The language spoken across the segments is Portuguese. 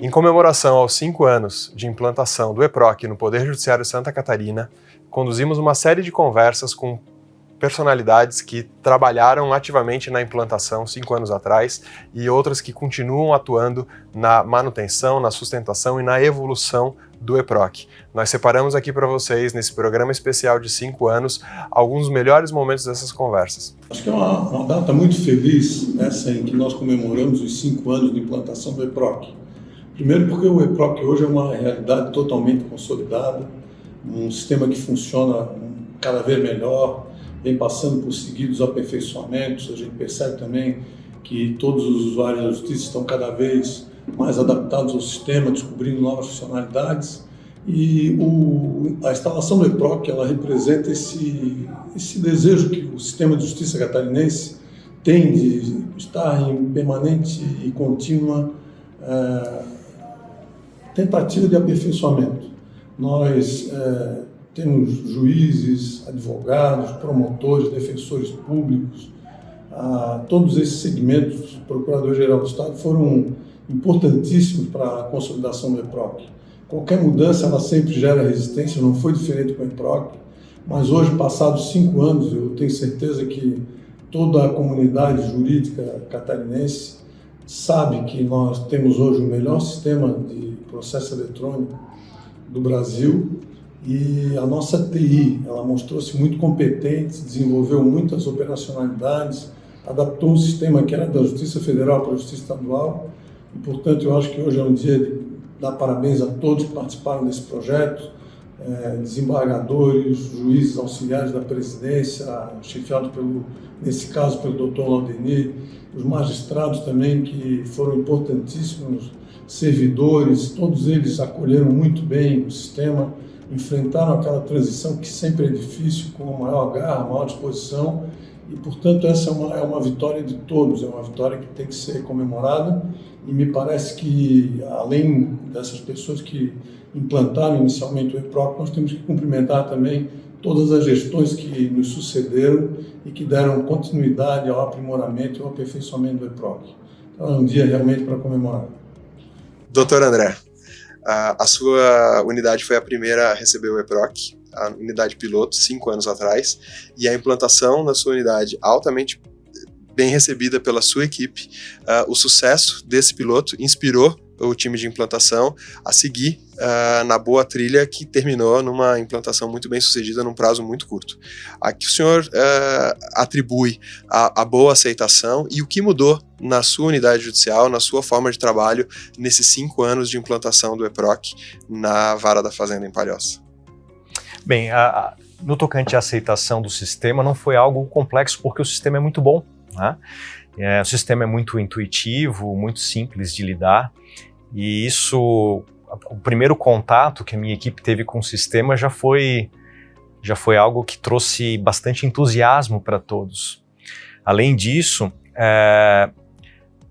Em comemoração aos 5 anos de implantação do EPROC no Poder Judiciário de Santa Catarina, conduzimos uma série de conversas com personalidades que trabalharam ativamente na implantação 5 anos atrás e outras que continuam atuando na manutenção, na sustentação e na evolução do EPROC. Nós separamos aqui para vocês, nesse programa especial de 5 anos, alguns dos melhores momentos dessas conversas. Acho que é uma data muito feliz, essa em que nós comemoramos os 5 anos de implantação do EPROC. Primeiro porque o EPROC hoje é uma realidade totalmente consolidada, um sistema que funciona cada vez melhor, vem passando por seguidos aperfeiçoamentos. A gente percebe também que todos os usuários da justiça estão cada vez mais adaptados ao sistema, descobrindo novas funcionalidades. E a instalação do EPROC, ela representa esse desejo que o sistema de justiça catarinense tem de estar em permanente e contínua tentativa de aperfeiçoamento. Nós temos juízes, advogados, promotores, defensores públicos, todos esses segmentos, o Procurador-Geral do Estado, foram importantíssimos para a consolidação do EPROC. Qualquer mudança, ela sempre gera resistência, não foi diferente com o EPROC, mas hoje, passados 5 anos, eu tenho certeza que toda a comunidade jurídica catarinense sabe que nós temos hoje o melhor sistema de processo eletrônico do Brasil. E a nossa TI, ela mostrou-se muito competente, desenvolveu muitas operacionalidades, adaptou um sistema que era da Justiça Federal para a Justiça Estadual. E, portanto, eu acho que hoje é um dia de dar parabéns a todos que participaram desse projeto, desembargadores, juízes auxiliares da presidência, chefiado nesse caso pelo Dr. Laudenir, os magistrados também, que foram importantíssimos, servidores, todos eles acolheram muito bem o sistema, enfrentaram aquela transição que sempre é difícil, com a maior garra, a maior disposição, e, portanto, essa é uma vitória de todos, é uma vitória que tem que ser comemorada, e me parece que, além dessas pessoas que implantaram inicialmente o EPROC, nós temos que cumprimentar também todas as gestões que nos sucederam e que deram continuidade ao aprimoramento e ao aperfeiçoamento do EPROC. Então, é um dia realmente para comemorar. Doutor André, a sua unidade foi a primeira a receber o EPROC, a unidade piloto, 5 anos atrás, e a implantação na sua unidade altamente bem recebida pela sua equipe. O sucesso desse piloto inspirou o time de implantação a seguir na boa trilha que terminou numa implantação muito bem sucedida num prazo muito curto. A que o senhor atribui a boa aceitação e o que mudou na sua unidade judicial, na sua forma de trabalho, nesses 5 anos de implantação do EPROC na Vara da Fazenda em Palhoça? Bem, no tocante à aceitação do sistema, não foi algo complexo, porque o sistema é muito bom, né? O sistema é muito intuitivo, muito simples de lidar, e isso, o primeiro contato que a minha equipe teve com o sistema já foi algo que trouxe bastante entusiasmo para todos. Além disso,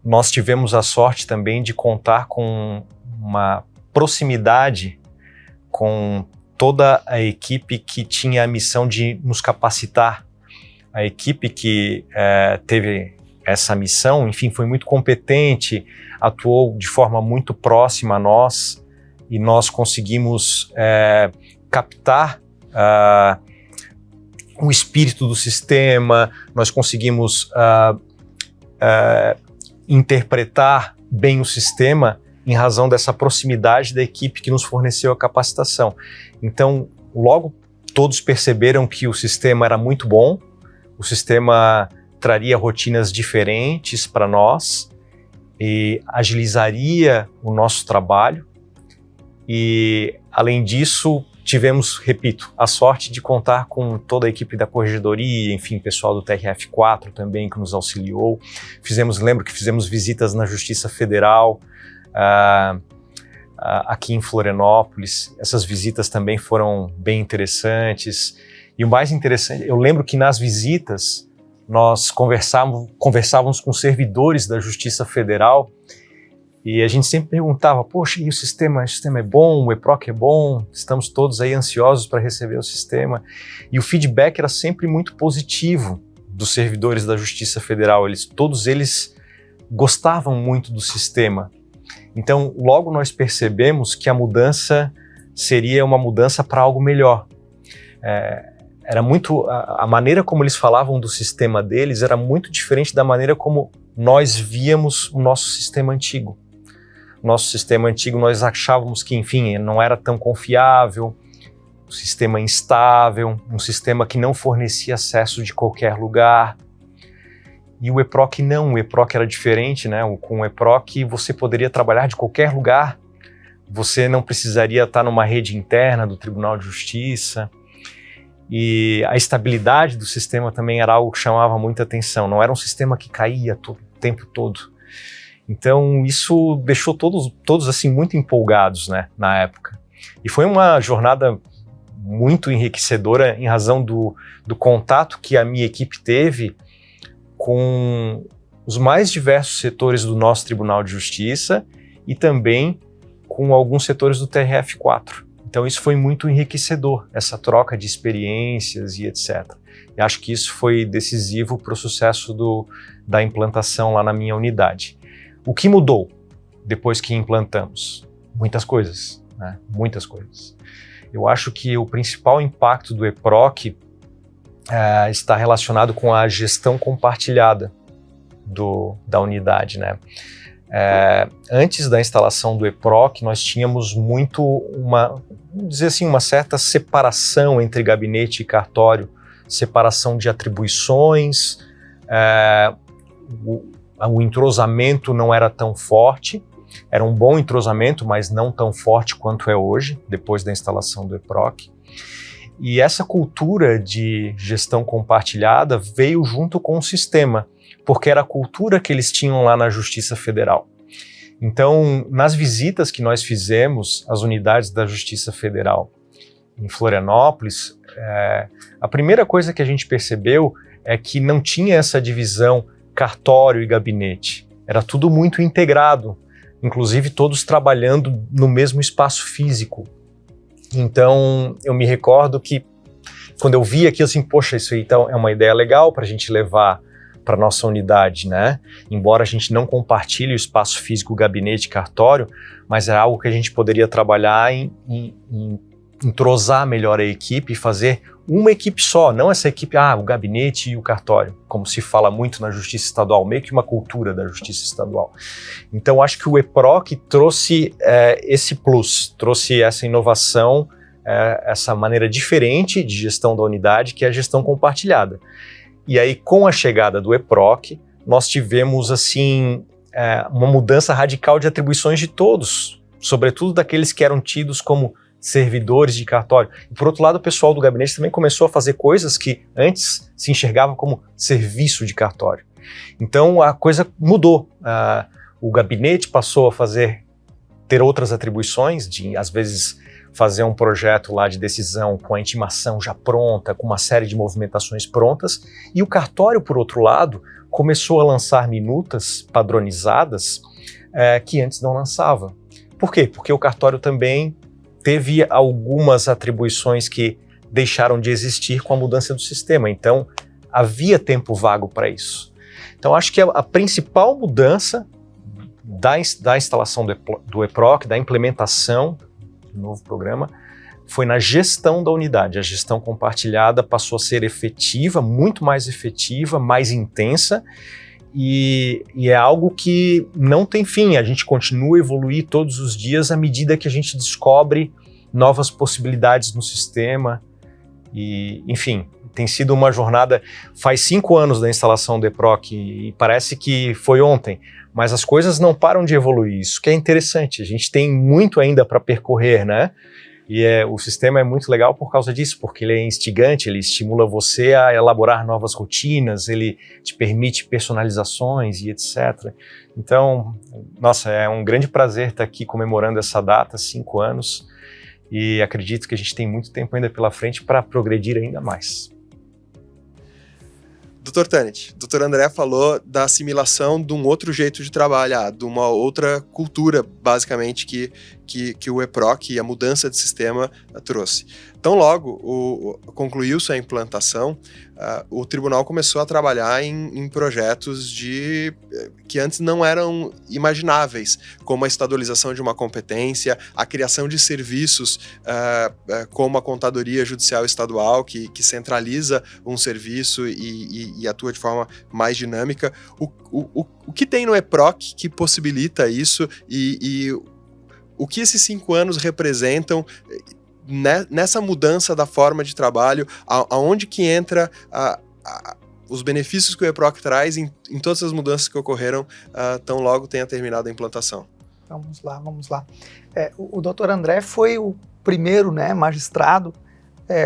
nós tivemos a sorte também de contar com uma proximidade com toda a equipe que tinha a missão de nos capacitar. A equipe que teve essa missão, enfim, foi muito competente, atuou de forma muito próxima a nós, e nós conseguimos captar o espírito do sistema, nós conseguimos interpretar bem o sistema em razão dessa proximidade da equipe que nos forneceu a capacitação. Então, logo todos perceberam que o sistema era muito bom, o sistema traria rotinas diferentes para nós e agilizaria o nosso trabalho. E, além disso, tivemos, repito, a sorte de contar com toda a equipe da Corregedoria, enfim, pessoal do TRF4 também que nos auxiliou. Lembro que fizemos visitas na Justiça Federal, aqui em Florianópolis. Essas visitas também foram bem interessantes. E o mais interessante, eu lembro que nas visitas nós conversávamos com servidores da Justiça Federal e a gente sempre perguntava, poxa, e o sistema é bom, o EPROC é bom, estamos todos aí ansiosos para receber o sistema. E o feedback era sempre muito positivo dos servidores da Justiça Federal, todos eles gostavam muito do sistema. Então, logo nós percebemos que a mudança seria uma mudança para algo melhor. Era muito, a maneira como eles falavam do sistema deles era muito diferente da maneira como nós víamos o nosso sistema antigo. O nosso sistema antigo nós achávamos que, enfim, não era tão confiável, um sistema instável, um sistema que não fornecia acesso de qualquer lugar. E o EPROC não, o EPROC era diferente, né? Com o EPROC você poderia trabalhar de qualquer lugar, você não precisaria estar numa rede interna do Tribunal de Justiça. E a estabilidade do sistema também era algo que chamava muita atenção, não era um sistema que caía o tempo todo. Então isso deixou todos assim muito empolgados, né, na época. E foi uma jornada muito enriquecedora em razão do contato que a minha equipe teve com os mais diversos setores do nosso Tribunal de Justiça e também com alguns setores do TRF4. Então isso foi muito enriquecedor, essa troca de experiências e etc. E acho que isso foi decisivo para o sucesso da implantação lá na minha unidade. O que mudou depois que implantamos? Muitas coisas, né? Muitas coisas. Eu acho que o principal impacto do EPROC está relacionado com a gestão compartilhada da unidade, né? Antes da instalação do EPROC, nós tínhamos vamos dizer assim, uma certa separação entre gabinete e cartório, separação de atribuições, o entrosamento não era tão forte, era um bom entrosamento, mas não tão forte quanto é hoje, depois da instalação do EPROC. E essa cultura de gestão compartilhada veio junto com o sistema, porque era a cultura que eles tinham lá na Justiça Federal. Então, nas visitas que nós fizemos às unidades da Justiça Federal em Florianópolis, a primeira coisa que a gente percebeu é que não tinha essa divisão cartório e gabinete. Era tudo muito integrado, inclusive todos trabalhando no mesmo espaço físico. Então, eu me recordo que quando eu vi aquilo assim, poxa, isso aí então é uma ideia legal para a gente levar para nossa unidade, né? Embora a gente não compartilhe o espaço físico, gabinete, cartório, mas é algo que a gente poderia trabalhar em entrosar melhor a equipe e fazer uma equipe só, não essa equipe, o gabinete e o cartório, como se fala muito na Justiça Estadual, meio que uma cultura da Justiça Estadual. Então, acho que o EPROC trouxe esse plus, trouxe essa inovação, essa maneira diferente de gestão da unidade, que é a gestão compartilhada. E aí, com a chegada do EPROC, nós tivemos, assim, uma mudança radical de atribuições de todos, sobretudo daqueles que eram tidos como servidores de cartório. E, por outro lado, o pessoal do gabinete também começou a fazer coisas que antes se enxergava como serviço de cartório. Então, a coisa mudou. O gabinete passou a ter outras atribuições, de, às vezes, fazer um projeto lá de decisão com a intimação já pronta, com uma série de movimentações prontas, e o cartório, por outro lado, começou a lançar minutas padronizadas que antes não lançava. Por quê? Porque o cartório também teve algumas atribuições que deixaram de existir com a mudança do sistema, então havia tempo vago para isso. Então acho que a principal mudança da instalação do EPROC, da implementação do novo programa, foi na gestão da unidade. A gestão compartilhada passou a ser efetiva, muito mais efetiva, mais intensa, e é algo que não tem fim. A gente continua a evoluir todos os dias à medida que a gente descobre novas possibilidades no sistema. E, enfim, tem sido uma jornada. Faz 5 anos da instalação do EPROC e parece que foi ontem, mas as coisas não param de evoluir. Isso que é interessante. A gente tem muito ainda para percorrer, né? E o sistema é muito legal por causa disso, porque ele é instigante, ele estimula você a elaborar novas rotinas, ele te permite personalizações e etc. Então, nossa, é um grande prazer estar aqui comemorando essa data, 5 anos, e acredito que a gente tem muito tempo ainda pela frente para progredir ainda mais. Dr. Tanit, Dr. André falou da assimilação de um outro jeito de trabalhar, de uma outra cultura, basicamente, que que o EPROC e a mudança de sistema trouxe. Então, logo concluiu-se a implantação, o tribunal começou a trabalhar em projetos que antes não eram imagináveis, como a estadualização de uma competência, a criação de serviços como a Contadoria Judicial Estadual, que centraliza um serviço e atua de forma mais dinâmica. O que tem no EPROC que possibilita isso e o que esses 5 anos representam nessa mudança da forma de trabalho, aonde que entra os benefícios que o EPROC traz em todas as mudanças que ocorreram tão logo tenha terminado a implantação? Vamos lá. O Dr. André foi o primeiro, né, magistrado,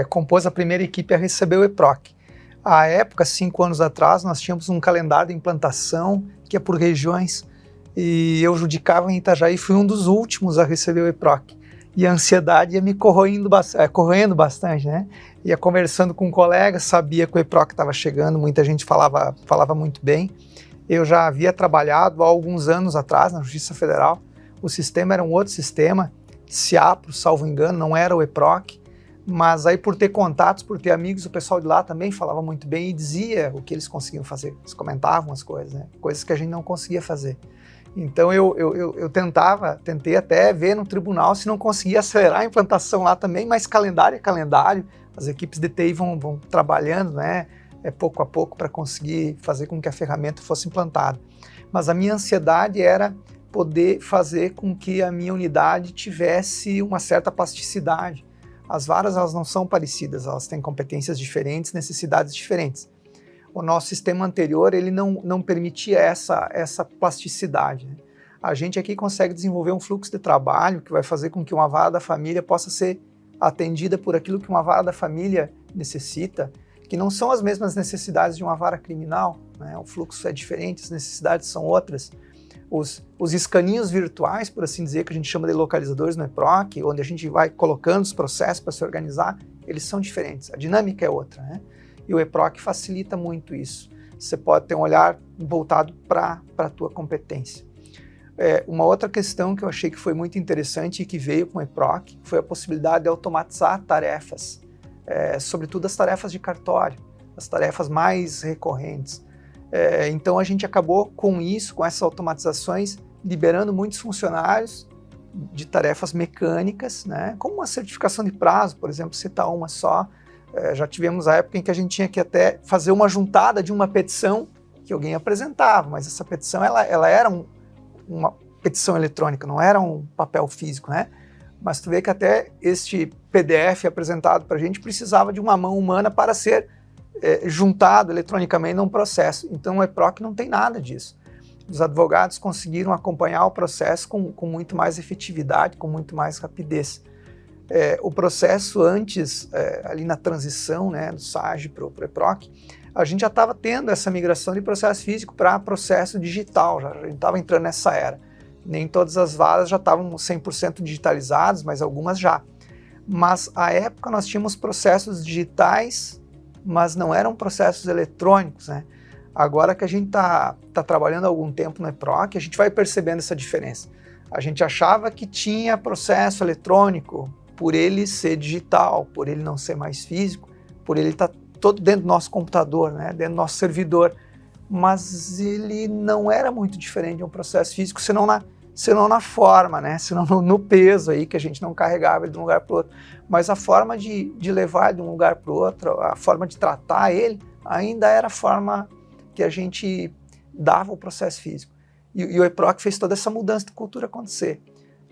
compôs a primeira equipe a receber o EPROC. À época, 5 anos atrás, nós tínhamos um calendário de implantação que é por regiões, e eu judicava em Itajaí, fui um dos últimos a receber o EPROC. E a ansiedade ia me corroendo bastante, né? Ia conversando com colegas, sabia que o EPROC estava chegando, muita gente falava muito bem. Eu já havia trabalhado há alguns anos atrás na Justiça Federal, o sistema era um outro sistema, SIAPRO, salvo engano, não era o EPROC, mas aí por ter contatos, por ter amigos, o pessoal de lá também falava muito bem e dizia o que eles conseguiam fazer, eles comentavam as coisas, né? Coisas que a gente não conseguia fazer. Então eu tentei até ver no tribunal se não conseguia acelerar a implantação lá também, mas calendário é calendário, as equipes de TI vão trabalhando, né, pouco a pouco para conseguir fazer com que a ferramenta fosse implantada. Mas a minha ansiedade era poder fazer com que a minha unidade tivesse uma certa plasticidade. As varas elas não são parecidas, elas têm competências diferentes, necessidades diferentes. O nosso sistema anterior ele não permitia essa plasticidade, né? A gente aqui consegue desenvolver um fluxo de trabalho que vai fazer com que uma vara da família possa ser atendida por aquilo que uma vara da família necessita, que não são as mesmas necessidades de uma vara criminal, né? O fluxo é diferente, as necessidades são outras. Os escaninhos virtuais, por assim dizer, que a gente chama de localizadores no EPROC, onde a gente vai colocando os processos para se organizar, eles são diferentes, a dinâmica é outra, né? E o EPROC facilita muito isso. Você pode ter um olhar voltado para a tua competência. Uma outra questão que eu achei que foi muito interessante e que veio com o EPROC foi a possibilidade de automatizar tarefas, sobretudo as tarefas de cartório, as tarefas mais recorrentes. Então a gente acabou com isso, com essas automatizações, liberando muitos funcionários de tarefas mecânicas, né? Como uma certificação de prazo, por exemplo, citar uma só. Já tivemos a época em que a gente tinha que até fazer uma juntada de uma petição que alguém apresentava, mas essa petição ela era uma petição eletrônica, não era um papel físico, né? Mas tu vê que até este PDF apresentado para a gente precisava de uma mão humana para ser juntado eletronicamente num processo. Então o EPROC não tem nada disso. Os advogados conseguiram acompanhar o processo com muito mais efetividade, com muito mais rapidez. O processo antes, ali na transição, né, do SAGE para o EPROC, a gente já estava tendo essa migração de processo físico para processo digital, a gente estava entrando nessa era. Nem todas as varas já estavam 100% digitalizadas, mas algumas já. Mas à época nós tínhamos processos digitais, mas não eram processos eletrônicos, né? Agora que a gente está trabalhando há algum tempo no EPROC, a gente vai percebendo essa diferença. A gente achava que tinha processo eletrônico, por ele ser digital, por ele não ser mais físico, por ele estar todo dentro do nosso computador, né, dentro do nosso servidor, mas ele não era muito diferente de um processo físico, senão na forma, né, senão no peso aí, que a gente não carregava ele de um lugar para o outro, mas a forma de levar ele de um lugar para o outro, a forma de tratar ele, ainda era a forma que a gente dava o processo físico. E o EPROC fez toda essa mudança de cultura acontecer.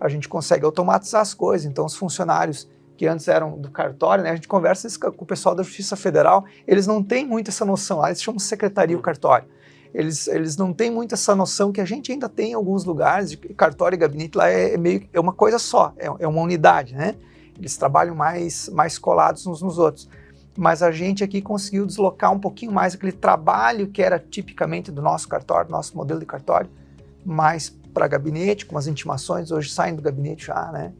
A gente consegue automatizar as coisas, então os funcionários que antes eram do cartório, né, a gente conversa isso com o pessoal da Justiça Federal, eles não têm muito essa noção, lá eles chamam de secretaria o cartório, eles não têm muito essa noção que a gente ainda tem em alguns lugares, de cartório e gabinete lá é uma coisa só, é uma unidade, né, eles trabalham mais colados uns nos outros, mas a gente aqui conseguiu deslocar um pouquinho mais aquele trabalho que era tipicamente do nosso cartório, do nosso modelo de cartório, mais para gabinete, com as intimações, hoje saem do gabinete já, né?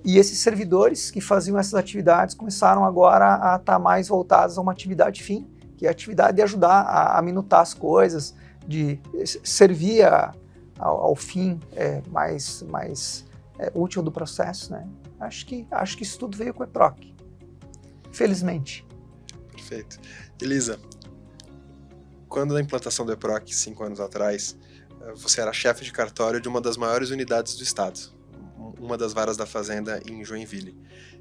E esses servidores que faziam essas atividades começaram agora a estar mais voltados a uma atividade fim, que é a atividade de ajudar a minutar as coisas, de servir ao fim mais útil do processo, né? Acho que isso tudo veio com o EPROC, felizmente. Perfeito. Elisa, quando da implantação do EPROC, 5 anos atrás, você era chefe de cartório de uma das maiores unidades do estado, uma das varas da Fazenda em Joinville.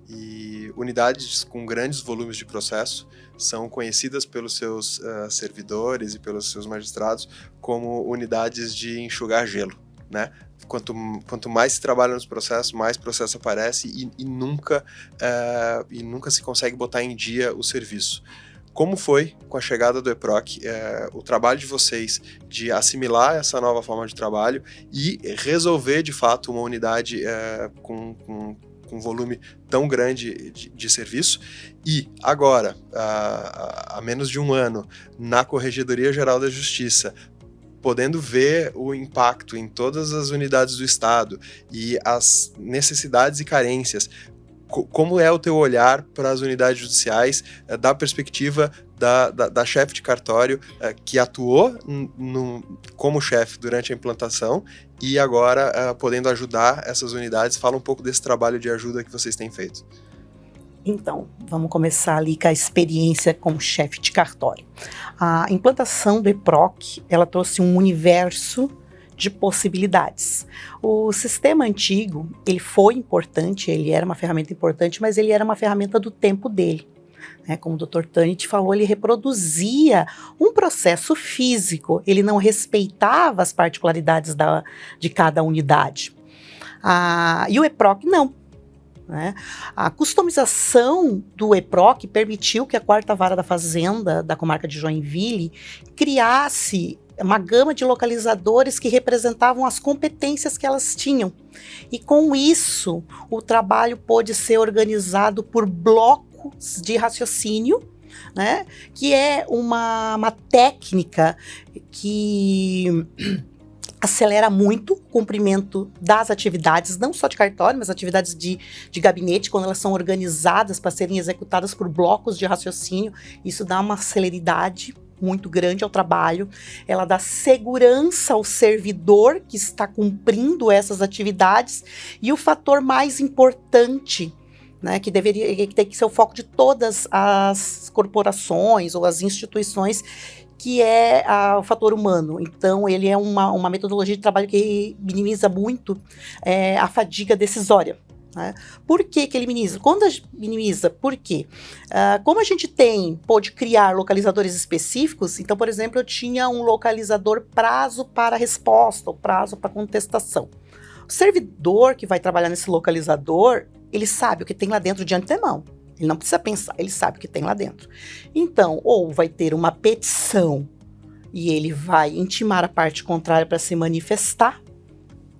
E unidades com grandes volumes de processo são conhecidas pelos seus servidores e pelos seus magistrados como unidades de enxugar gelo, né? Quanto mais se trabalha nos processos, mais processo aparece e nunca se consegue botar em dia o serviço. Como foi, com a chegada do EPROC, o trabalho de vocês de assimilar essa nova forma de trabalho e resolver, de fato, uma unidade com volume tão grande de serviço? E agora, há menos de um ano, na Corregedoria Geral da Justiça, podendo ver o impacto em todas as unidades do Estado e as necessidades e carências, como é o teu olhar para as unidades judiciais, da perspectiva da chefe de cartório que atuou como chefe durante a implantação e agora podendo ajudar essas unidades? Fala um pouco desse trabalho de ajuda que vocês têm feito. Então, vamos começar ali com a experiência como chefe de cartório. A implantação do EPROC, ela trouxe um universo de possibilidades. O sistema antigo, ele foi importante, ele era uma ferramenta importante, mas ele era uma ferramenta do tempo dele. Como o Dr. Tanit falou, ele reproduzia um processo físico, ele não respeitava as particularidades de cada unidade. E o EPROC não. A customização do EPROC permitiu que a 4ª Vara da Fazenda da comarca de Joinville criasse uma gama de localizadores que representavam as competências que elas tinham. E com isso, o trabalho pôde ser organizado por blocos de raciocínio, né, que é uma técnica que acelera muito o cumprimento das atividades, não só de cartório, mas atividades de gabinete, quando elas são organizadas para serem executadas por blocos de raciocínio. Isso dá uma celeridade muito grande ao trabalho, ela dá segurança ao servidor que está cumprindo essas atividades, e o fator mais importante, né, que tem que ser o foco de todas as corporações ou as instituições, que é o fator humano. Então, ele é uma metodologia de trabalho que minimiza muito a fadiga decisória. Por que ele minimiza? Quando minimiza, por quê? Como a gente pôde criar localizadores específicos, então, por exemplo, eu tinha um localizador prazo para resposta, ou prazo para contestação. O servidor que vai trabalhar nesse localizador, ele sabe o que tem lá dentro de antemão. Ele não precisa pensar, ele sabe o que tem lá dentro. Então, ou vai ter uma petição e ele vai intimar a parte contrária para se manifestar,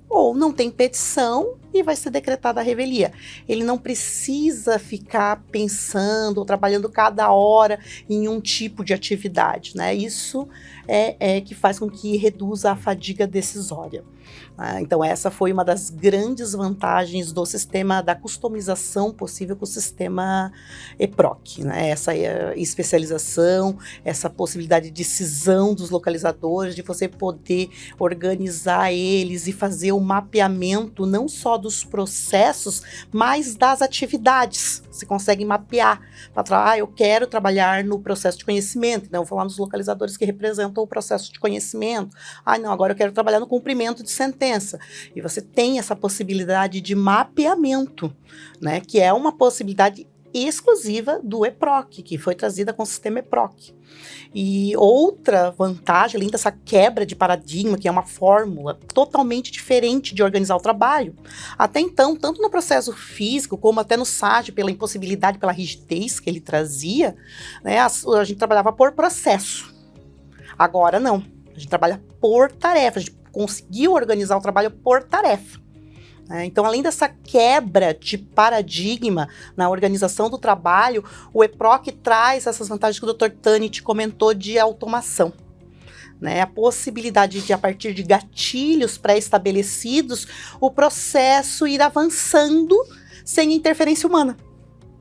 ou não tem petição e vai ser decretada a revelia. Ele não precisa ficar pensando ou trabalhando cada hora em um tipo de atividade, né? Isso é que faz com que reduza a fadiga decisória. Então, essa foi uma das grandes vantagens do sistema, da customização possível com o sistema EPROC, né? Essa especialização, essa possibilidade de cisão dos localizadores, de você poder organizar eles e fazer o mapeamento não só dos processos, mas das atividades. Você consegue mapear, eu quero trabalhar no processo de conhecimento, então eu vou falar nos localizadores que representam o processo de conhecimento. Agora eu quero trabalhar no cumprimento de sentença. E você tem essa possibilidade de mapeamento, né, que é uma possibilidade exclusiva do EPROC, que foi trazida com o sistema EPROC. E outra vantagem, além dessa quebra de paradigma, que é uma fórmula totalmente diferente de organizar o trabalho, até então, tanto no processo físico, como até no SAG, pela impossibilidade, pela rigidez que ele trazia, né, a gente trabalhava por processo. Agora não, a gente trabalha por tarefa, a gente conseguiu organizar o trabalho por tarefa. Então, além dessa quebra de paradigma na organização do trabalho, o EPROC traz essas vantagens que o Dr. Tanit comentou de automação. A possibilidade de, a partir de gatilhos pré-estabelecidos, o processo ir avançando sem interferência humana.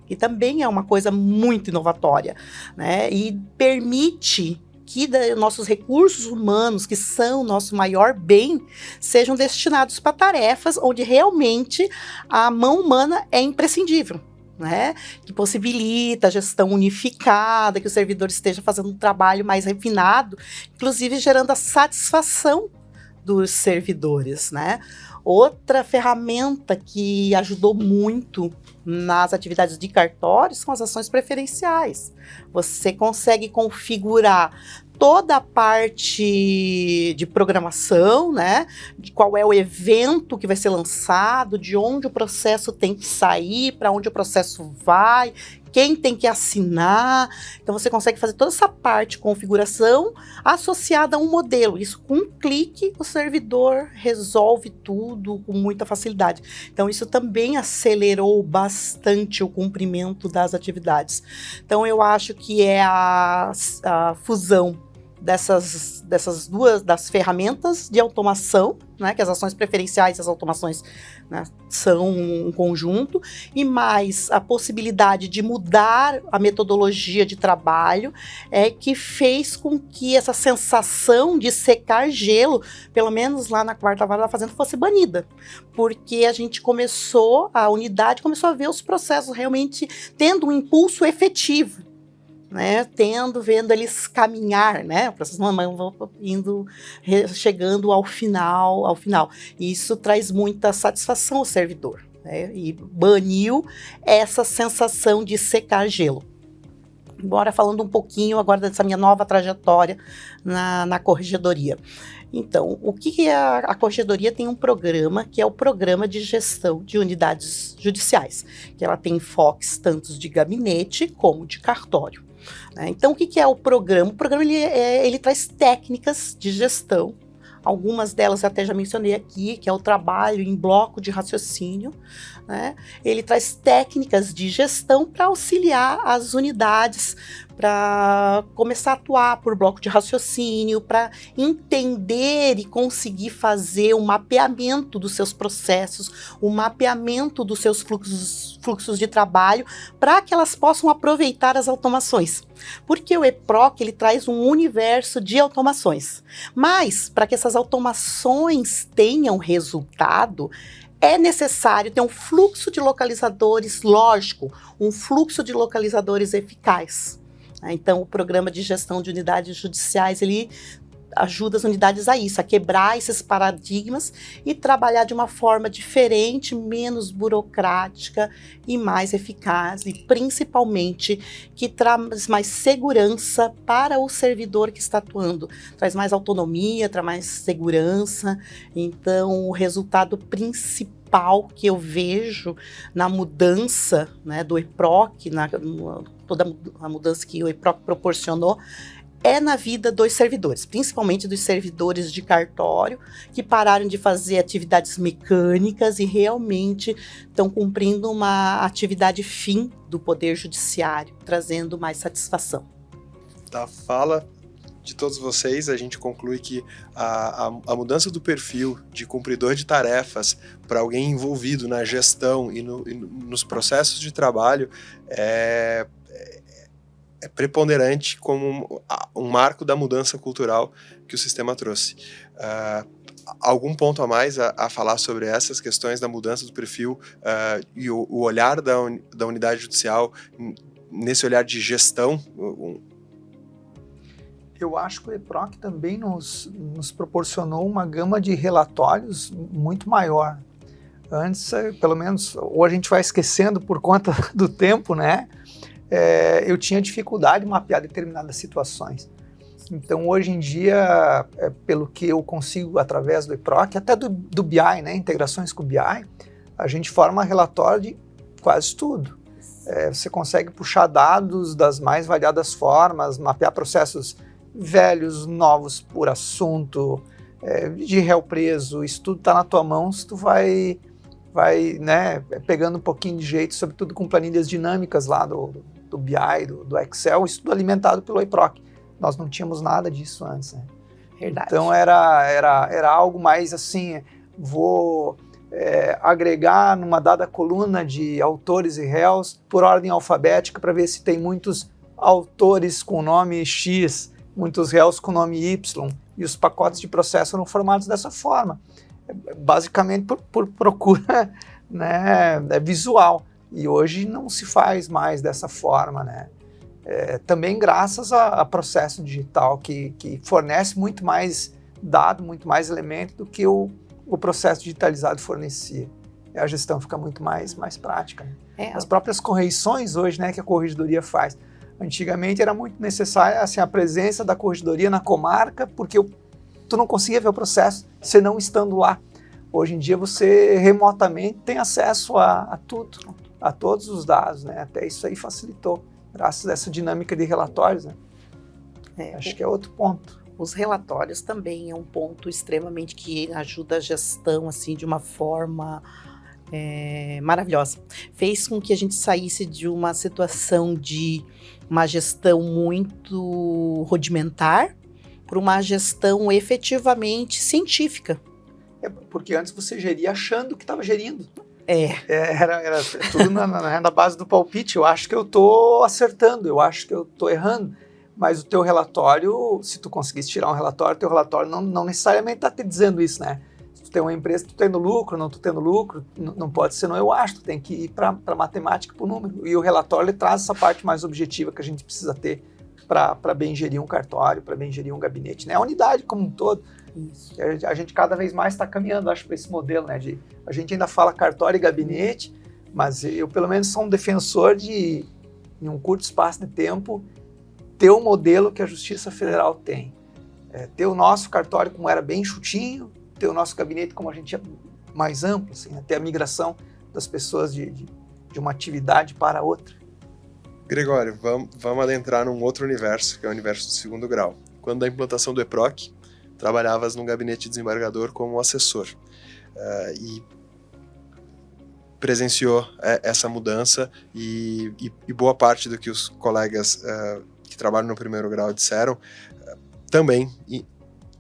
Que também é uma coisa muito inovatória, né? E permite que nossos recursos humanos, que são o nosso maior bem, sejam destinados para tarefas onde realmente a mão humana é imprescindível. Né, que possibilita a gestão unificada, que o servidor esteja fazendo um trabalho mais refinado, inclusive gerando a satisfação dos servidores, né? Outra ferramenta que ajudou muito nas atividades de cartório são as ações preferenciais. Você consegue configurar toda a parte de programação, né? De qual é o evento que vai ser lançado, de onde o processo tem que sair, para onde o processo vai, quem tem que assinar. Então você consegue fazer toda essa parte de configuração associada a um modelo. Isso com um clique o servidor resolve tudo com muita facilidade. Então isso também acelerou bastante o cumprimento das atividades. Então eu acho que é a fusão dessas duas das ferramentas de automação, né, que as ações preferenciais e as automações, né, são um conjunto, e mais a possibilidade de mudar a metodologia de trabalho, que fez com que essa sensação de secar gelo, pelo menos lá na quarta vara da fazenda, fosse banida, porque a unidade começou a ver os processos realmente tendo um impulso efetivo, né, vendo eles caminhar, né, o processo chegando ao final. Isso traz muita satisfação ao servidor, né, e baniu essa sensação de secar gelo. Agora falando um pouquinho agora dessa minha nova trajetória na corregedoria. Então, o que é a corregedoria? Tem um programa que é o Programa de Gestão de Unidades Judiciais, que ela tem enfoques tanto de gabinete como de cartório. Então, o que é o programa? O programa ele traz técnicas de gestão, algumas delas eu até já mencionei aqui, que é o trabalho em bloco de raciocínio, né? Ele traz técnicas de gestão para auxiliar as unidades, para começar a atuar por bloco de raciocínio, para entender e conseguir fazer um mapeamento dos seus processos, um mapeamento dos seus fluxos de trabalho, para que elas possam aproveitar as automações. Porque o EPROC ele traz um universo de automações, mas para que essas automações tenham resultado, é necessário ter um fluxo de localizadores lógico, um fluxo de localizadores eficaz. Então, o programa de gestão de unidades judiciais, ele ajuda as unidades a isso, a quebrar esses paradigmas e trabalhar de uma forma diferente, menos burocrática e mais eficaz, e principalmente que traz mais segurança para o servidor que está atuando, traz mais autonomia, traz mais segurança. Então, o resultado principal que eu vejo na mudança, né, do EPROC, toda a mudança que o EPROC proporcionou, é na vida dos servidores, principalmente dos servidores de cartório, que pararam de fazer atividades mecânicas e realmente estão cumprindo uma atividade fim do Poder Judiciário, trazendo mais satisfação. Da fala de todos vocês, a gente conclui que a mudança do perfil de cumpridor de tarefas para alguém envolvido na gestão e nos processos de trabalho é preponderante como um marco da mudança cultural que o sistema trouxe. Algum ponto a mais a falar sobre essas questões da mudança do perfil e o olhar da unidade judicial nesse olhar de gestão? Eu acho que o EPROC também nos proporcionou uma gama de relatórios muito maior. Antes, pelo menos, ou a gente vai esquecendo por conta do tempo, né? Eu tinha dificuldade de mapear determinadas situações. Então, hoje em dia, pelo que eu consigo através do EPROC, até do BI, né, integrações com o BI, a gente forma relatório de quase tudo. Você consegue puxar dados das mais variadas formas, mapear processos velhos, novos por assunto, de réu preso, isso tudo está na tua mão, se tu vai né, pegando um pouquinho de jeito, sobretudo com planilhas dinâmicas lá do BI, do Excel, isso tudo alimentado pelo EPROC. Nós não tínhamos nada disso antes, né? Verdade. Então era algo mais assim, vou agregar numa dada coluna de autores e réus por ordem alfabética para ver se tem muitos autores com nome X muitos réus com nome Y, e os pacotes de processo eram formados dessa forma, basicamente por procura, né, visual. E hoje não se faz mais dessa forma, né? Também graças a processo digital que fornece muito mais dado, muito mais elemento do que o processo digitalizado fornecia. E a gestão fica muito mais prática, né? As próprias correições hoje, né, que a corregedoria faz. Antigamente era muito necessária assim, a presença da corregedoria na comarca, porque tu não conseguia ver o processo se não estando lá. Hoje em dia você remotamente tem acesso a tudo, a todos os dados, né? Até isso aí facilitou, graças a essa dinâmica de relatórios, né? Acho que é outro ponto. Os relatórios também é um ponto extremamente que ajuda a gestão assim, de uma forma maravilhosa. Fez com que a gente saísse de uma situação de uma gestão muito rudimentar para uma gestão efetivamente científica. Porque antes você geria achando que estava gerindo. Era tudo na base do palpite. Eu acho que eu estou acertando, eu acho que eu estou errando. Mas o teu relatório, se tu conseguisse tirar um relatório, teu relatório não necessariamente está te dizendo isso, né? Se tu tem uma empresa, tu tendo lucro, não tu tendo lucro, não pode ser não eu acho, tu tem que ir para matemática, para o número. E o relatório ele traz essa parte mais objetiva que a gente precisa ter para bem gerir um cartório, para bem gerir um gabinete, né? A unidade como um todo. Isso. A gente cada vez mais está caminhando, acho, para esse modelo, né? A gente ainda fala cartório e gabinete, mas eu pelo menos sou um defensor de, em um curto espaço de tempo, ter o modelo que a Justiça Federal tem. Ter o nosso cartório como era bem enxutinho, ter o nosso gabinete como a gente é mais amplo, assim, até a migração das pessoas de uma atividade para outra. Gregório, vamos adentrar num outro universo, que é o universo do segundo grau. Quando da implantação do EPROC, trabalhavas no gabinete de desembargador como assessor e presenciou essa mudança e boa parte do que os colegas que trabalham no primeiro grau disseram também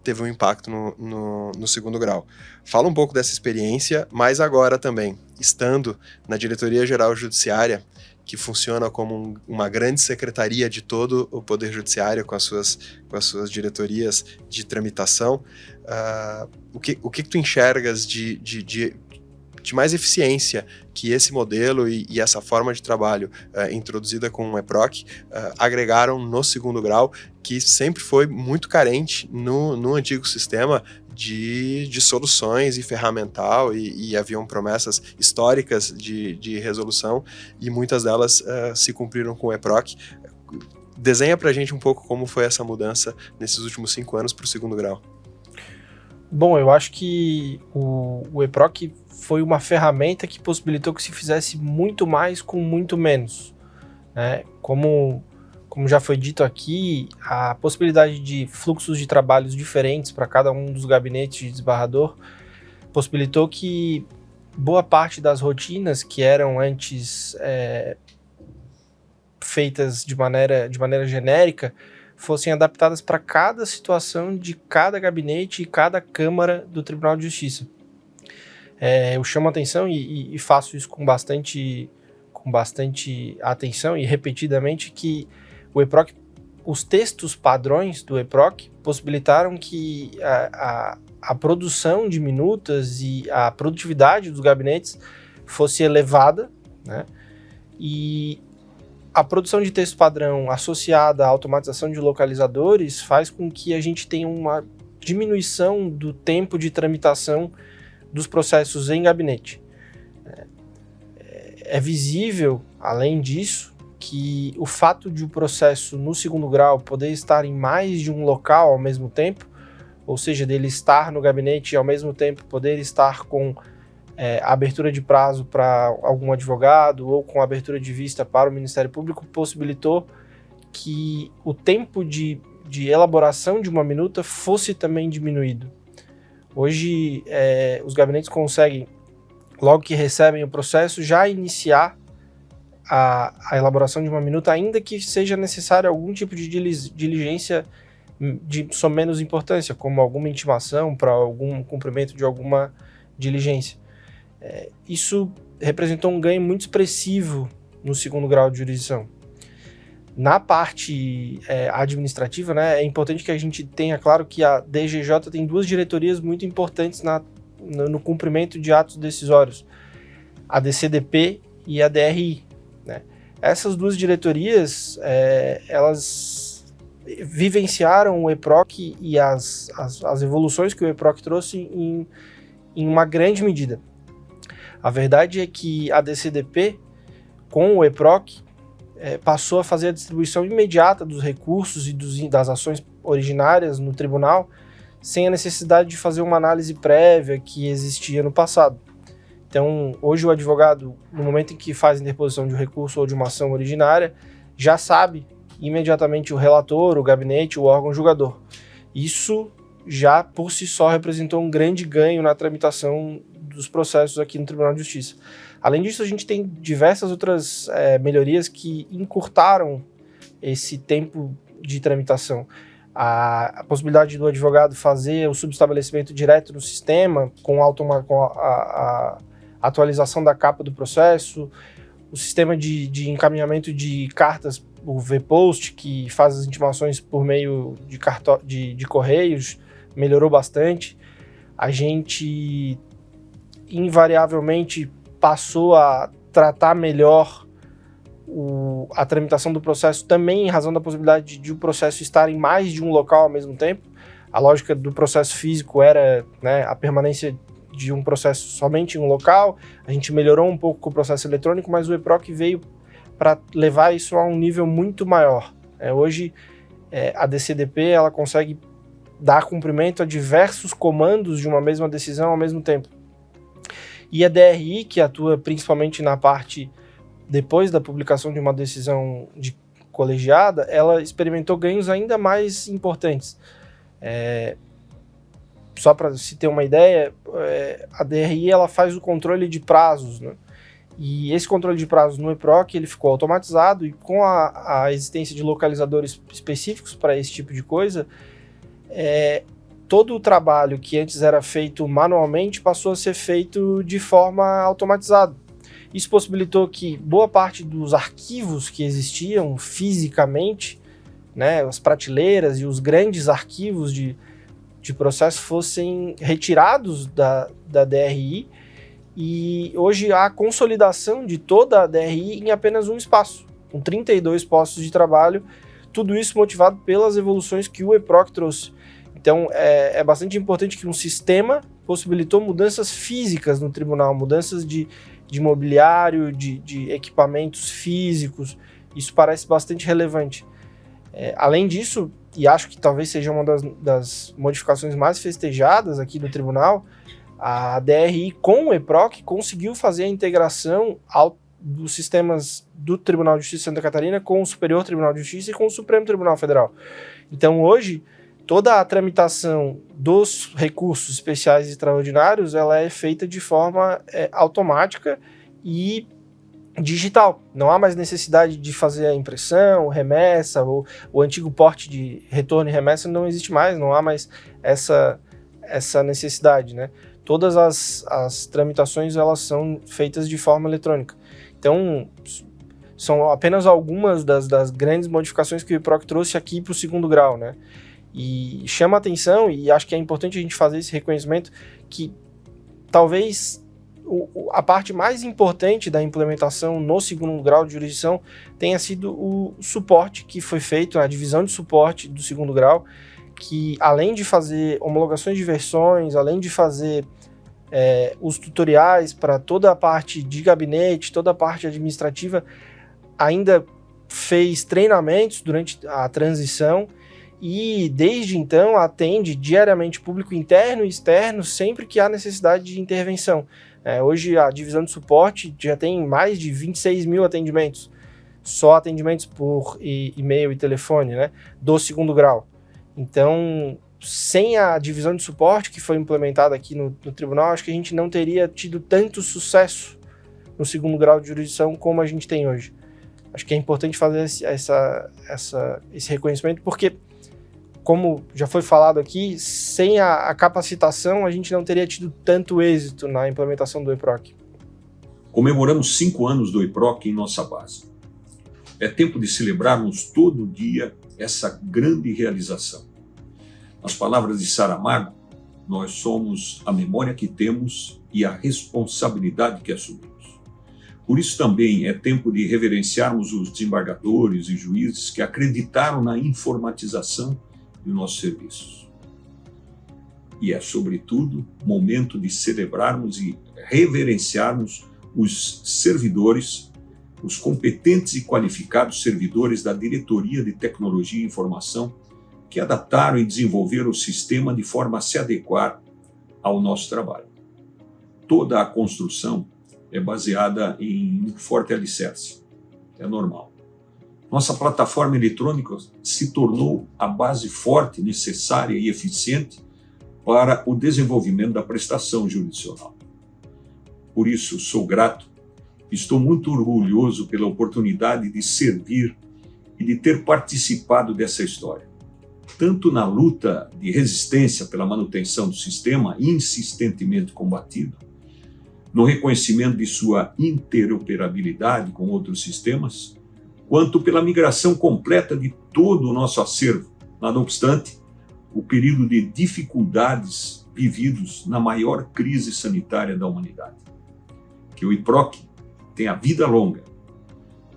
teve um impacto no segundo grau. Fala um pouco dessa experiência, mas agora também, estando na Diretoria Geral Judiciária, que funciona como uma grande secretaria de todo o Poder Judiciário com as suas diretorias de tramitação, o que tu enxergas de mais eficiência que esse modelo e essa forma de trabalho introduzida com o EPROC agregaram no segundo grau, que sempre foi muito carente no antigo sistema de soluções e ferramental, e haviam promessas históricas de resolução, e muitas delas se cumpriram com o EPROC. Desenha pra gente um pouco como foi essa mudança nesses últimos 5 anos para o segundo grau. Bom, eu acho que o EPROC foi uma ferramenta que possibilitou que se fizesse muito mais com muito menos, né? Como já foi dito aqui, a possibilidade de fluxos de trabalhos diferentes para cada um dos gabinetes de desembargador possibilitou que boa parte das rotinas que eram antes feitas de maneira genérica fossem adaptadas para cada situação de cada gabinete e cada Câmara do Tribunal de Justiça. Eu chamo a atenção e faço isso com bastante atenção e repetidamente, que o EPROC, os textos padrões do EPROC possibilitaram que a produção de minutas e a produtividade dos gabinetes fosse elevada, né? E a produção de texto padrão associada à automatização de localizadores faz com que a gente tenha uma diminuição do tempo de tramitação dos processos em gabinete. É visível, além disso, que o fato de o processo no segundo grau poder estar em mais de um local ao mesmo tempo, ou seja, dele estar no gabinete e ao mesmo tempo poder estar com abertura de prazo para algum advogado ou com abertura de vista para o Ministério Público, possibilitou que o tempo de elaboração de uma minuta fosse também diminuído. Hoje, os gabinetes conseguem, logo que recebem o processo, já iniciar a elaboração de uma minuta, ainda que seja necessário algum tipo de diligência de só menos importância, como alguma intimação para algum cumprimento de alguma diligência. Isso representou um ganho muito expressivo no segundo grau de jurisdição. Na parte administrativa, né, é importante que a gente tenha claro que a DGJ tem 2 diretorias muito importantes no cumprimento de atos decisórios, a DCDP e a DRI. Né? Essas 2 diretorias, elas vivenciaram o EPROC e as evoluções que o EPROC trouxe em uma grande medida. A verdade é que a DCDP, com o EPROC, passou a fazer a distribuição imediata dos recursos e das ações originárias no tribunal, sem a necessidade de fazer uma análise prévia que existia no passado. Então, hoje o advogado, no momento em que faz a interposição de um recurso ou de uma ação originária, já sabe imediatamente o relator, o gabinete, o órgão julgador. Isso já por si só representou um grande ganho na tramitação dos processos aqui no Tribunal de Justiça. Além disso, a gente tem diversas outras melhorias que encurtaram esse tempo de tramitação. A possibilidade do advogado fazer o subestabelecimento direto no sistema, com a atualização da capa do processo, o sistema de encaminhamento de cartas, o VPost, que faz as intimações por meio de correios, melhorou bastante. A gente, invariavelmente, passou a tratar melhor a tramitação do processo, também em razão da possibilidade de o processo estar em mais de um local ao mesmo tempo. A lógica do processo físico era, né, a permanência de um processo somente em um local. A gente melhorou um pouco com o processo eletrônico, mas o EPROC veio para levar isso a um nível muito maior. Hoje, a DCDP ela consegue dar cumprimento a diversos comandos de uma mesma decisão ao mesmo tempo. E a DRI, que atua principalmente na parte depois da publicação de uma decisão de colegiada, ela experimentou ganhos ainda mais importantes. Só para se ter uma ideia, a DRI ela faz o controle de prazos, né? E esse controle de prazos no EPROC ele ficou automatizado, e com a existência de localizadores específicos para esse tipo de coisa, todo o trabalho que antes era feito manualmente passou a ser feito de forma automatizada. Isso possibilitou que boa parte dos arquivos que existiam fisicamente, né, as prateleiras e os grandes arquivos de processo fossem retirados da DRI, e hoje há a consolidação de toda a DRI em apenas um espaço, com 32 postos de trabalho, tudo isso motivado pelas evoluções que o EPROC trouxe. Então, é bastante importante que um sistema possibilitou mudanças físicas no tribunal, mudanças de mobiliário, de equipamentos físicos. Isso parece bastante relevante. Além disso, e acho que talvez seja uma das modificações mais festejadas aqui do tribunal, a DRI com o EPROC conseguiu fazer a integração dos sistemas do Tribunal de Justiça de Santa Catarina com o Superior Tribunal de Justiça e com o Supremo Tribunal Federal. Então, hoje, toda a tramitação dos recursos especiais e extraordinários ela é feita de forma automática e digital. Não há mais necessidade de fazer a impressão, remessa, ou o antigo porte de retorno e remessa não existe mais, não há mais essa necessidade, né? Todas as tramitações elas são feitas de forma eletrônica. Então, são apenas algumas das grandes modificações que o EPROC trouxe aqui para o segundo grau, né? E chama a atenção, e acho que é importante a gente fazer esse reconhecimento, que talvez a parte mais importante da implementação no segundo grau de jurisdição tenha sido o suporte que foi feito, a divisão de suporte do segundo grau, que além de fazer homologações de versões, além de fazer os tutoriais para toda a parte de gabinete, toda a parte administrativa, ainda fez treinamentos durante a transição, e desde então atende diariamente público interno e externo sempre que há necessidade de intervenção. Hoje a divisão de suporte já tem mais de 26 mil atendimentos, só atendimentos por e-mail e telefone, né, do segundo grau. Então, sem a divisão de suporte que foi implementada aqui no tribunal, acho que a gente não teria tido tanto sucesso no segundo grau de jurisdição como a gente tem hoje. Acho que é importante fazer esse reconhecimento, porque, como já foi falado aqui, sem a capacitação a gente não teria tido tanto êxito na implementação do EPROC. Comemoramos 5 anos do EPROC em nossa base. É tempo de celebrarmos todo dia essa grande realização. Nas palavras de Saramago, nós somos a memória que temos e a responsabilidade que assumimos. Por isso também é tempo de reverenciarmos os desembargadores e juízes que acreditaram na informatização de nossos serviços. E é, sobretudo, momento de celebrarmos e reverenciarmos os servidores, os competentes e qualificados servidores da Diretoria de Tecnologia e Informação que adaptaram e desenvolveram o sistema de forma a se adequar ao nosso trabalho. Toda a construção é baseada em um forte alicerce, é normal. Nossa plataforma eletrônica se tornou a base forte, necessária e eficiente para o desenvolvimento da prestação jurisdicional. Por isso, sou grato, estou muito orgulhoso pela oportunidade de servir e de ter participado dessa história, tanto na luta de resistência pela manutenção do sistema insistentemente combatido, no reconhecimento de sua interoperabilidade com outros sistemas, quanto pela migração completa de todo o nosso acervo. Nada obstante, o período de dificuldades vividos na maior crise sanitária da humanidade. Que o IPROC tenha vida longa.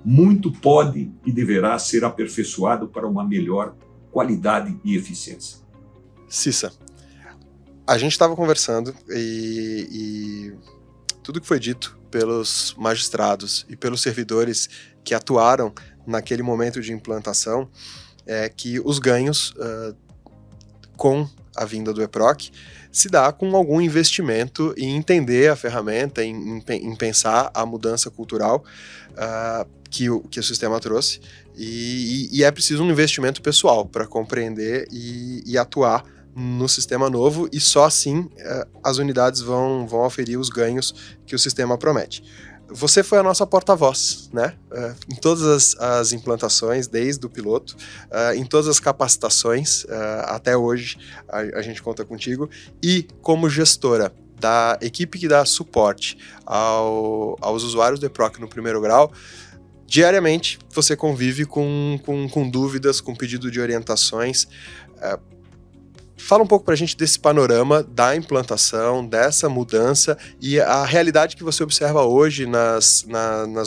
Muito pode e deverá ser aperfeiçoado para uma melhor qualidade e eficiência. Cissa, a gente estava conversando e tudo que foi dito pelos magistrados e pelos servidores que atuaram naquele momento de implantação é que os ganhos com a vinda do EPROC se dá com algum investimento em entender a ferramenta, em pensar a mudança cultural que o sistema trouxe, e é preciso um investimento pessoal para compreender e atuar no sistema novo, e só assim as unidades vão aferir os ganhos que o sistema promete. Você foi a nossa porta-voz, né? Em todas as implantações, desde o piloto, em todas as capacitações, até hoje a gente conta contigo, e como gestora da equipe que dá suporte aos usuários do EPROC no primeiro grau, diariamente você convive com dúvidas, com pedido de orientações. Fala um pouco pra gente desse panorama da implantação, dessa mudança e a realidade que você observa hoje nas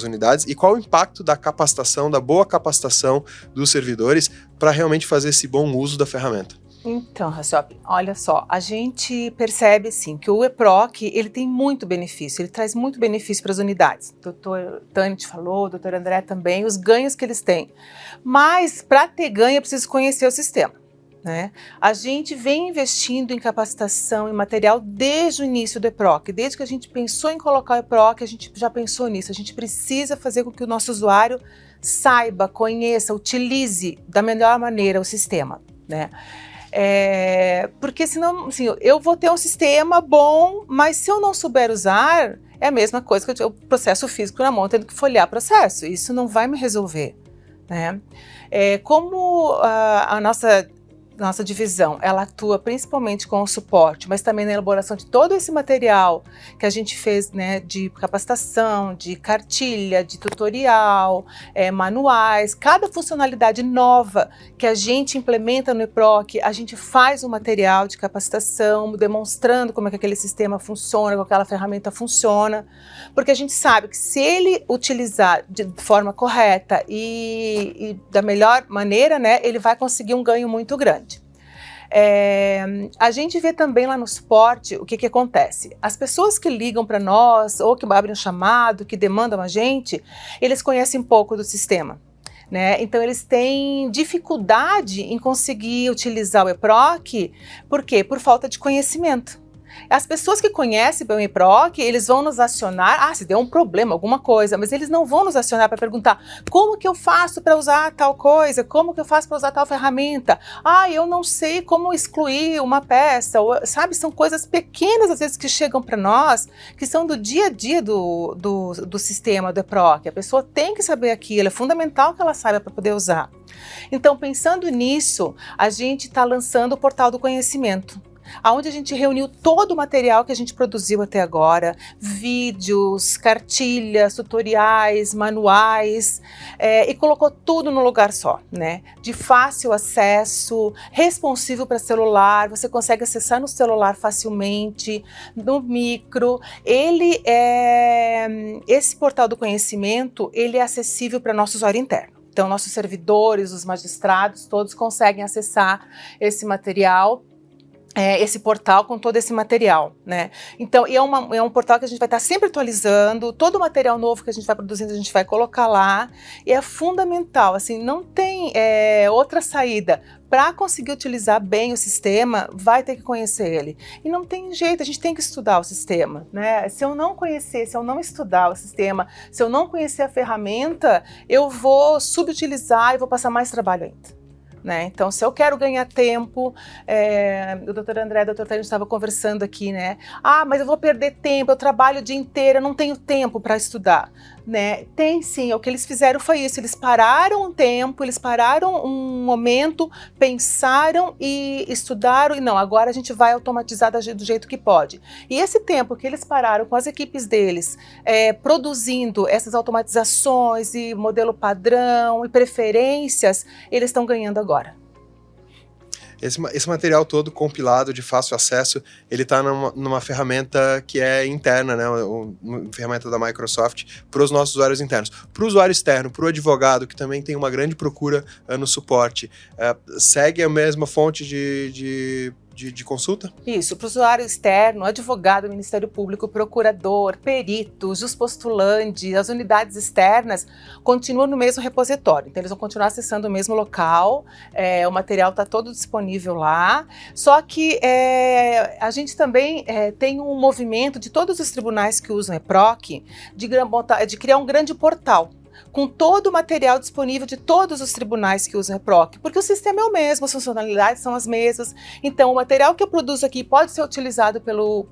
unidades, e qual o impacto da capacitação, da boa capacitação dos servidores para realmente fazer esse bom uso da ferramenta. Então, Raciop, olha só, a gente percebe sim que o EPROC ele tem muito benefício, ele traz muito benefício para as unidades. O doutor Tânia te falou, o doutor André também, os ganhos que eles têm. Mas para ter ganho é preciso conhecer o sistema. Né? A gente vem investindo em capacitação e material desde o início do EPROC, desde que a gente pensou em colocar o EPROC, a gente já pensou nisso, a gente precisa fazer com que o nosso usuário saiba, conheça, utilize da melhor maneira o sistema, né? Porque senão, assim, eu vou ter um sistema bom, mas se eu não souber usar, é a mesma coisa que o processo físico na mão, tendo que folhear processo, isso não vai me resolver, né? Como a nossa divisão, ela atua principalmente com o suporte, mas também na elaboração de todo esse material que a gente fez, né, de capacitação, de cartilha, de tutorial, manuais, cada funcionalidade nova que a gente implementa no EPROC, a gente faz um material de capacitação, demonstrando como é que aquele sistema funciona, como aquela ferramenta funciona, porque a gente sabe que se ele utilizar de forma correta e da melhor maneira, né, ele vai conseguir um ganho muito grande. A gente vê também lá no suporte o que acontece. As pessoas que ligam para nós ou que abrem um chamado, que demandam a gente, eles conhecem pouco do sistema, né? Então eles têm dificuldade em conseguir utilizar o EPROC. Por quê? Por falta de conhecimento. As pessoas que conhecem bem o EPROC, eles vão nos acionar, se deu um problema, alguma coisa, mas eles não vão nos acionar para perguntar como que eu faço para usar tal coisa, como que eu faço para usar tal ferramenta, eu não sei como excluir uma peça, sabe, são coisas pequenas às vezes que chegam para nós, que são do dia a dia do sistema do EPROC, a pessoa tem que saber aquilo, é fundamental que ela saiba para poder usar. Então, pensando nisso, a gente está lançando o Portal do Conhecimento. onde a gente reuniu todo o material que a gente produziu até agora, vídeos, cartilhas, tutoriais, manuais, e colocou tudo no lugar só, né? De fácil acesso, responsível para celular, você consegue acessar no celular facilmente, no micro. Esse portal do conhecimento, ele é acessível para nosso usuário interno. Então, nossos servidores, os magistrados, todos conseguem acessar esse material, esse portal com todo esse material, né? Então, é um portal que a gente vai estar sempre atualizando, todo o material novo que a gente vai produzindo, a gente vai colocar lá, e é fundamental, assim, não tem outra saída. Para conseguir utilizar bem o sistema, vai ter que conhecer ele. E não tem jeito, a gente tem que estudar o sistema, né? Se eu não conhecer, se eu não estudar o sistema, se eu não conhecer a ferramenta, eu vou subutilizar e vou passar mais trabalho ainda. Né? Então, se eu quero ganhar tempo, o doutor André e o doutor Tânia estavam conversando aqui, né? Mas eu vou perder tempo, eu trabalho o dia inteiro, eu não tenho tempo para estudar. Né? Tem sim, o que eles fizeram foi isso, eles pararam um tempo, eles pararam um momento, pensaram e estudaram, e não, agora a gente vai automatizar do jeito que pode. E esse tempo que eles pararam com as equipes deles, produzindo essas automatizações e modelo padrão e preferências, eles estão ganhando agora. Esse material todo compilado de fácil acesso, ele está numa ferramenta que é interna, né, uma ferramenta da Microsoft para os nossos usuários internos. Para o usuário externo, para o advogado, que também tem uma grande procura no suporte, segue a mesma fonte de consulta? Isso, para o usuário externo, advogado, Ministério Público, procurador, peritos, os postulantes, as unidades externas continuam no mesmo repositório. Então, eles vão continuar acessando o mesmo local, o material está todo disponível lá, só que a gente também tem um movimento de todos os tribunais que usam EPROC de criar um grande portal, com todo o material disponível de todos os tribunais que usam EPROC, porque o sistema é o mesmo, as funcionalidades são as mesmas, então o material que eu produzo aqui pode ser utilizado pelo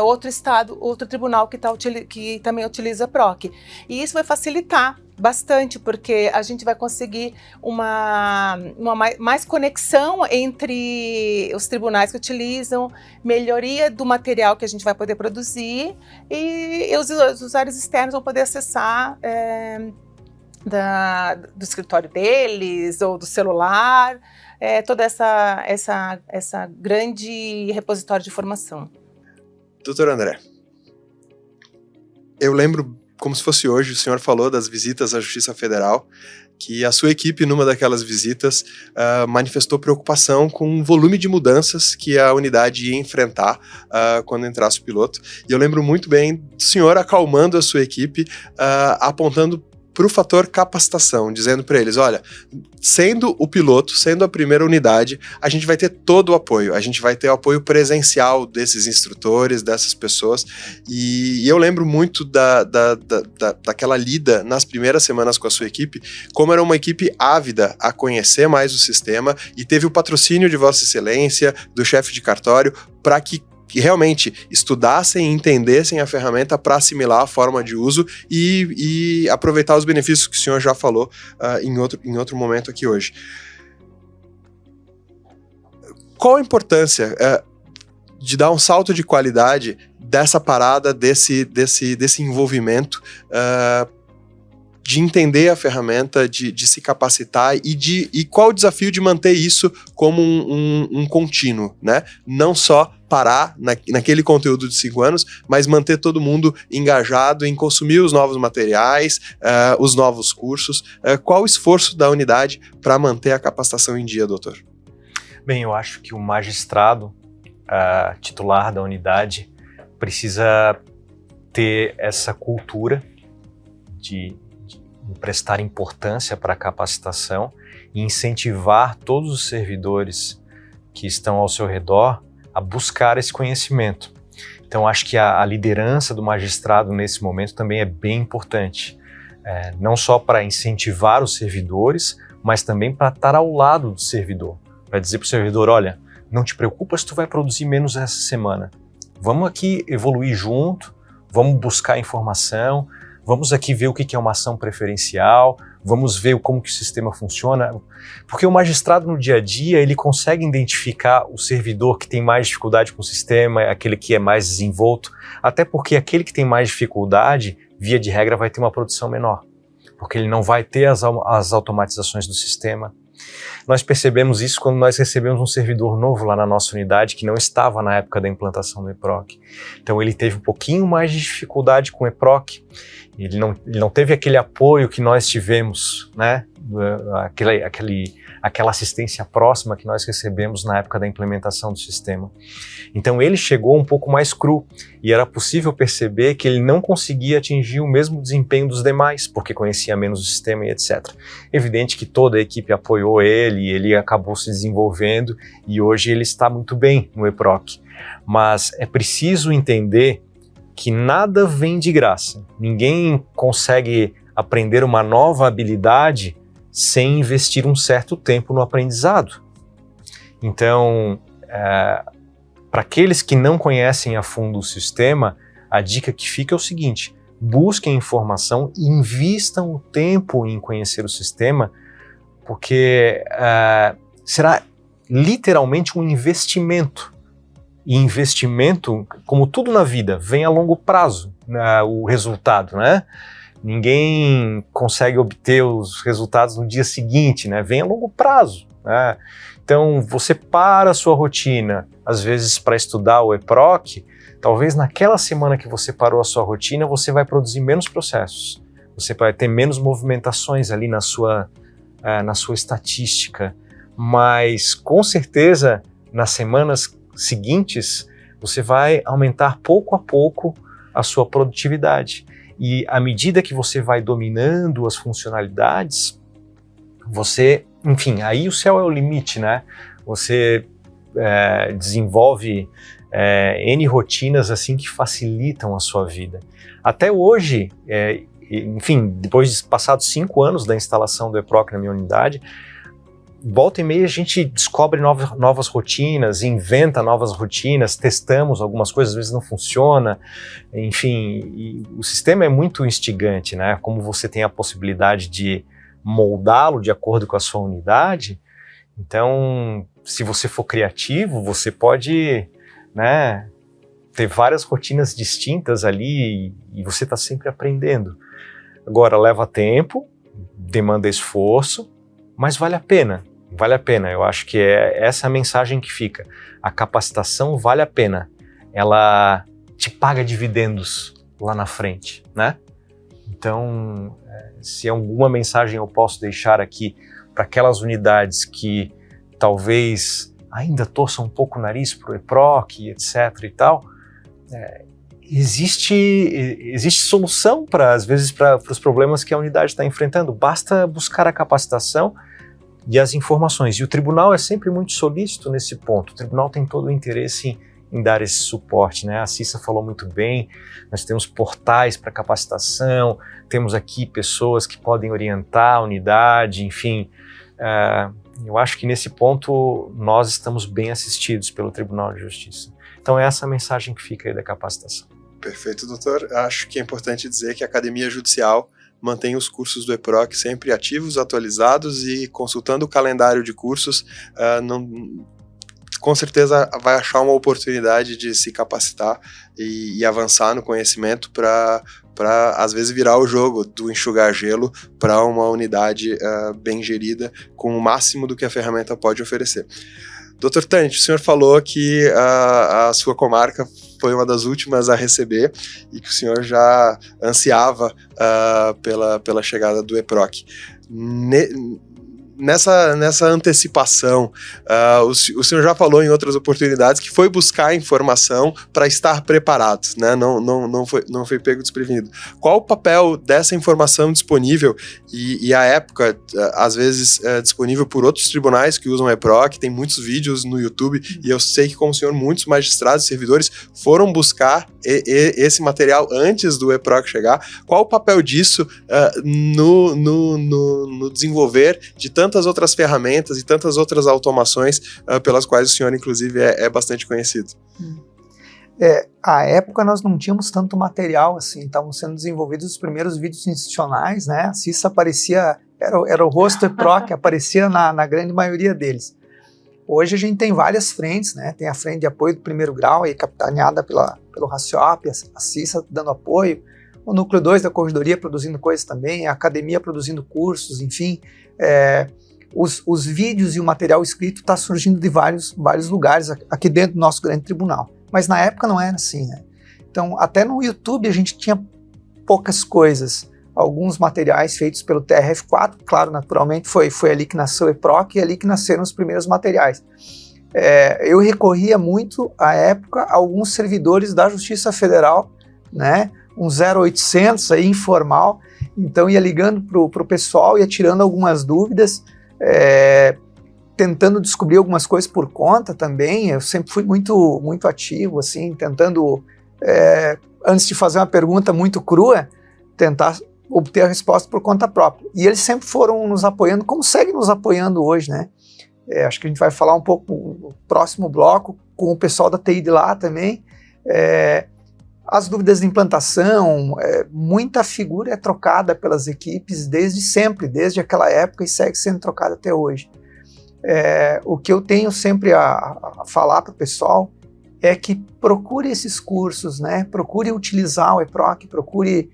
outro estado, outro tribunal que também utiliza EPROC, e isso vai facilitar bastante, porque a gente vai conseguir mais conexão entre os tribunais que utilizam, melhoria do material que a gente vai poder produzir, e os usuários externos vão poder acessar do escritório deles ou do celular, toda essa grande repositório de informação. Doutor André, eu lembro como se fosse hoje, o senhor falou das visitas à Justiça Federal, que a sua equipe, numa daquelas visitas, manifestou preocupação com o volume de mudanças que a unidade ia enfrentar quando entrasse o piloto. E eu lembro muito bem do senhor acalmando a sua equipe, apontando para o fator capacitação, dizendo para eles, olha, sendo o piloto, sendo a primeira unidade, a gente vai ter todo o apoio, a gente vai ter o apoio presencial desses instrutores, dessas pessoas, e eu lembro muito daquela lida nas primeiras semanas com a sua equipe, como era uma equipe ávida a conhecer mais o sistema, e teve o patrocínio de Vossa Excelência, do chefe de cartório, para que realmente estudassem e entendessem a ferramenta para assimilar a forma de uso e aproveitar os benefícios que o senhor já falou em outro momento aqui hoje. Qual a importância de dar um salto de qualidade dessa parada, desse envolvimento, de entender a ferramenta, de se capacitar e qual o desafio de manter isso como um contínuo, né? Não só parar naquele conteúdo de 5 anos, mas manter todo mundo engajado em consumir os novos materiais, os novos cursos. Qual o esforço da unidade para manter a capacitação em dia, doutor? Bem, eu acho que o magistrado titular da unidade precisa ter essa cultura de prestar importância para a capacitação e incentivar todos os servidores que estão ao seu redor a buscar esse conhecimento. Então, acho que a liderança do magistrado nesse momento também é bem importante, não só para incentivar os servidores, mas também para estar ao lado do servidor, para dizer para o servidor, olha, não te preocupa se tu vai produzir menos essa semana, vamos aqui evoluir junto, vamos buscar informação, vamos aqui ver o que é uma ação preferencial, vamos ver como que o sistema funciona, porque o magistrado no dia a dia, ele consegue identificar o servidor que tem mais dificuldade com o sistema, aquele que é mais desenvolto, até porque aquele que tem mais dificuldade, via de regra, vai ter uma produção menor, porque ele não vai ter as automatizações do sistema. Nós percebemos isso quando nós recebemos um servidor novo lá na nossa unidade que não estava na época da implantação do EPROC. Então ele teve um pouquinho mais de dificuldade com o EPROC, ele não teve aquele apoio que nós tivemos, né? Aquela assistência próxima que nós recebemos na época da implementação do sistema. Então ele chegou um pouco mais cru e era possível perceber que ele não conseguia atingir o mesmo desempenho dos demais, porque conhecia menos o sistema e etc. Evidente que toda a equipe apoiou ele acabou se desenvolvendo e hoje ele está muito bem no EPROC. Mas é preciso entender que nada vem de graça. Ninguém consegue aprender uma nova habilidade sem investir um certo tempo no aprendizado. Então, para aqueles que não conhecem a fundo o sistema, a dica que fica é o seguinte: busquem informação e invistam o tempo em conhecer o sistema, porque será literalmente um investimento. E investimento, como tudo na vida, vem a longo prazo, o resultado, né? Ninguém consegue obter os resultados no dia seguinte, né? Vem a longo prazo, né? Então, você para a sua rotina, às vezes para estudar o EPROC, talvez naquela semana que você parou a sua rotina, você vai produzir menos processos, você vai ter menos movimentações ali na sua estatística, mas com certeza nas semanas seguintes, você vai aumentar pouco a pouco a sua produtividade. E à medida que você vai dominando as funcionalidades, aí o céu é o limite, né? Você desenvolve N rotinas assim que facilitam a sua vida. Até hoje, depois de passados 5 anos da instalação do EPROC na minha unidade, volta e meia a gente descobre novas rotinas, inventa novas rotinas, testamos algumas coisas, às vezes não funciona, enfim, e o sistema é muito instigante, né? Como você tem a possibilidade de moldá-lo de acordo com a sua unidade, então, se você for criativo, você pode, né, ter várias rotinas distintas ali e você está sempre aprendendo. Agora, leva tempo, demanda esforço, mas vale a pena. Vale a pena, eu acho que é essa a mensagem que fica. A capacitação vale a pena, ela te paga dividendos lá na frente, né? Então, se alguma mensagem eu posso deixar aqui para aquelas unidades que talvez ainda torçam um pouco o nariz para o EPROC, etc. e tal, existe solução às vezes para os problemas que a unidade está enfrentando. Basta buscar a capacitação e as informações. E o tribunal é sempre muito solícito nesse ponto. O tribunal tem todo o interesse em dar esse suporte, né? A Cissa falou muito bem, nós temos portais para capacitação, temos aqui pessoas que podem orientar a unidade, enfim. Eu acho que nesse ponto nós estamos bem assistidos pelo Tribunal de Justiça. Então é essa a mensagem que fica aí da capacitação. Perfeito, doutor. Acho que é importante dizer que a Academia Judicial mantém os cursos do EPROC sempre ativos, atualizados, e consultando o calendário de cursos, com certeza vai achar uma oportunidade de se capacitar e avançar no conhecimento para às vezes virar o jogo do enxugar gelo para uma unidade bem gerida, com o máximo do que a ferramenta pode oferecer. Dr. Tanit, o senhor falou que a sua comarca foi uma das últimas a receber e que o senhor já ansiava pela chegada do EPROC. Nessa antecipação, o senhor já falou em outras oportunidades que foi buscar informação para estar preparado, né? Não foi pego desprevenido. Qual o papel dessa informação disponível e a época, às vezes, disponível por outros tribunais que usam EPROC? Tem muitos vídeos no YouTube e eu sei que, como o senhor, muitos magistrados e servidores foram buscar esse material antes do EPROC chegar. Qual o papel disso no desenvolver de tantas outras ferramentas e tantas outras automações pelas quais o senhor, inclusive, é bastante conhecido? À época nós não tínhamos tanto material assim, estavam sendo desenvolvidos os primeiros vídeos institucionais, né? A Cissa aparecia era o rosto EPROC que aparecia na grande maioria deles. Hoje a gente tem várias frentes, né? Tem a frente de apoio do primeiro grau, aí, capitaneada pelo RACIOP, a CISA dando apoio, o núcleo 2 da corredoria produzindo coisas também, a academia produzindo cursos, enfim. Os vídeos e o material escrito está surgindo de vários lugares aqui dentro do nosso grande tribunal. Mas na época não era assim, né? Então, até no YouTube a gente tinha poucas coisas. Alguns materiais feitos pelo TRF4, claro, naturalmente, foi ali que nasceu o EPROC e ali que nasceram os primeiros materiais. Eu recorria muito, à época, a alguns servidores da Justiça Federal, né, um 0800 aí, informal, então ia ligando pro pessoal, ia tirando algumas dúvidas, tentando descobrir algumas coisas por conta também. Eu sempre fui muito, muito ativo, assim, tentando, antes de fazer uma pergunta muito crua, tentar obter a resposta por conta própria. E eles sempre foram nos apoiando, como seguem nos apoiando hoje, né? Acho que a gente vai falar um pouco no próximo bloco com o pessoal da TI de lá também. As dúvidas de implantação, muita figura é trocada pelas equipes desde sempre, desde aquela época, e segue sendo trocada até hoje. O que eu tenho sempre a falar para o pessoal é que procure esses cursos, né? Procure utilizar o EPROC, procure